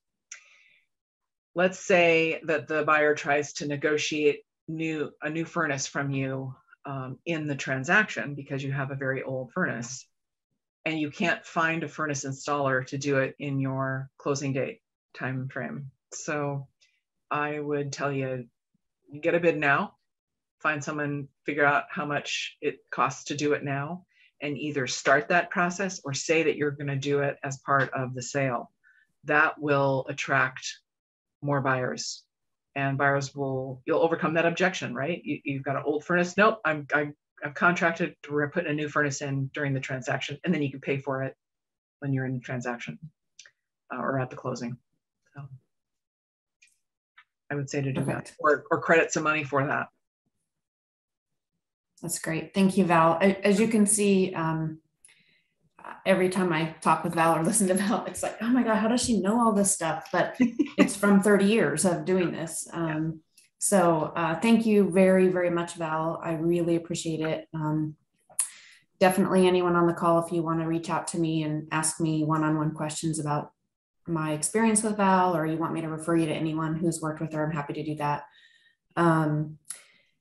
Let's say that the buyer tries to negotiate a new furnace from you in the transaction because you have a very old furnace, and you can't find a furnace installer to do it in your closing date time frame. So I would tell you, get a bid now, find someone, figure out how much it costs to do it now, and either start that process or say that you're going to do it as part of the sale. That will attract more buyers, and buyers you'll overcome that objection, right? You've got an old furnace. Nope, I'm contracted. We're putting a new furnace in during the transaction, and then you can pay for it when you're in the transaction or at the closing. So I would say to do that, or credit some money for that. That's great. Thank you, Val. As you can see, every time I talk with Val or listen to Val, it's like, oh my God, how does she know all this stuff? But it's from 30 years of doing this. So thank you very, very much, Val. I really appreciate it. Definitely anyone on the call, if you want to reach out to me and ask me one-on-one questions about my experience with Val, or you want me to refer you to anyone who's worked with her, I'm happy to do that.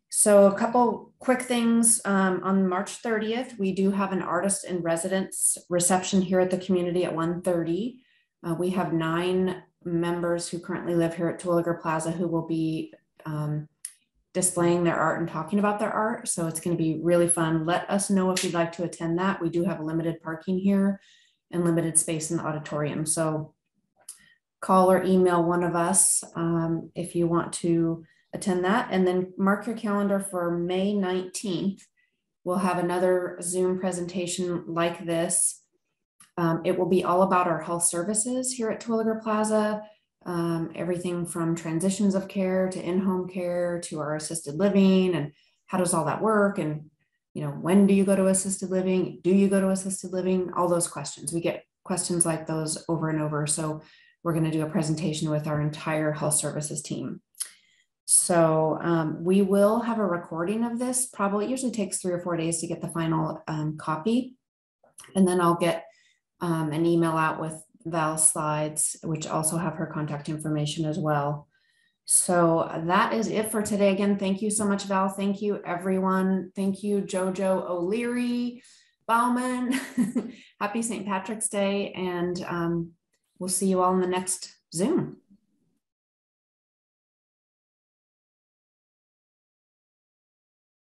So a couple quick things. On March 30th, we do have an artist in residence reception here at the community at 1:30. We have 9 members who currently live here at Terwilliger Plaza who will be displaying their art and talking about their art. So it's going to be really fun. Let us know if you'd like to attend that. We do have limited parking here and limited space in the auditorium. So call or email one of us if you want to attend that. And then mark your calendar for May 19th. We'll have another Zoom presentation like this. It will be all about our health services here at Terwilliger Plaza. Everything from transitions of care to in-home care to our assisted living, and how does all that work? And, you know, when do you go to assisted living? Do you go to assisted living? All those questions. We get questions like those over and over. So we're going to do a presentation with our entire health services team. So we will have a recording of this. Probably, it usually takes 3 or 4 days to get the final copy. And then I'll get an email out with Val's slides, which also have her contact information as well. So that is it for today. Again, thank you so much, Val. Thank you, everyone. Thank you, Jojo O'Leary, Bauman. Happy St. Patrick's Day. And we'll see you all in the next Zoom.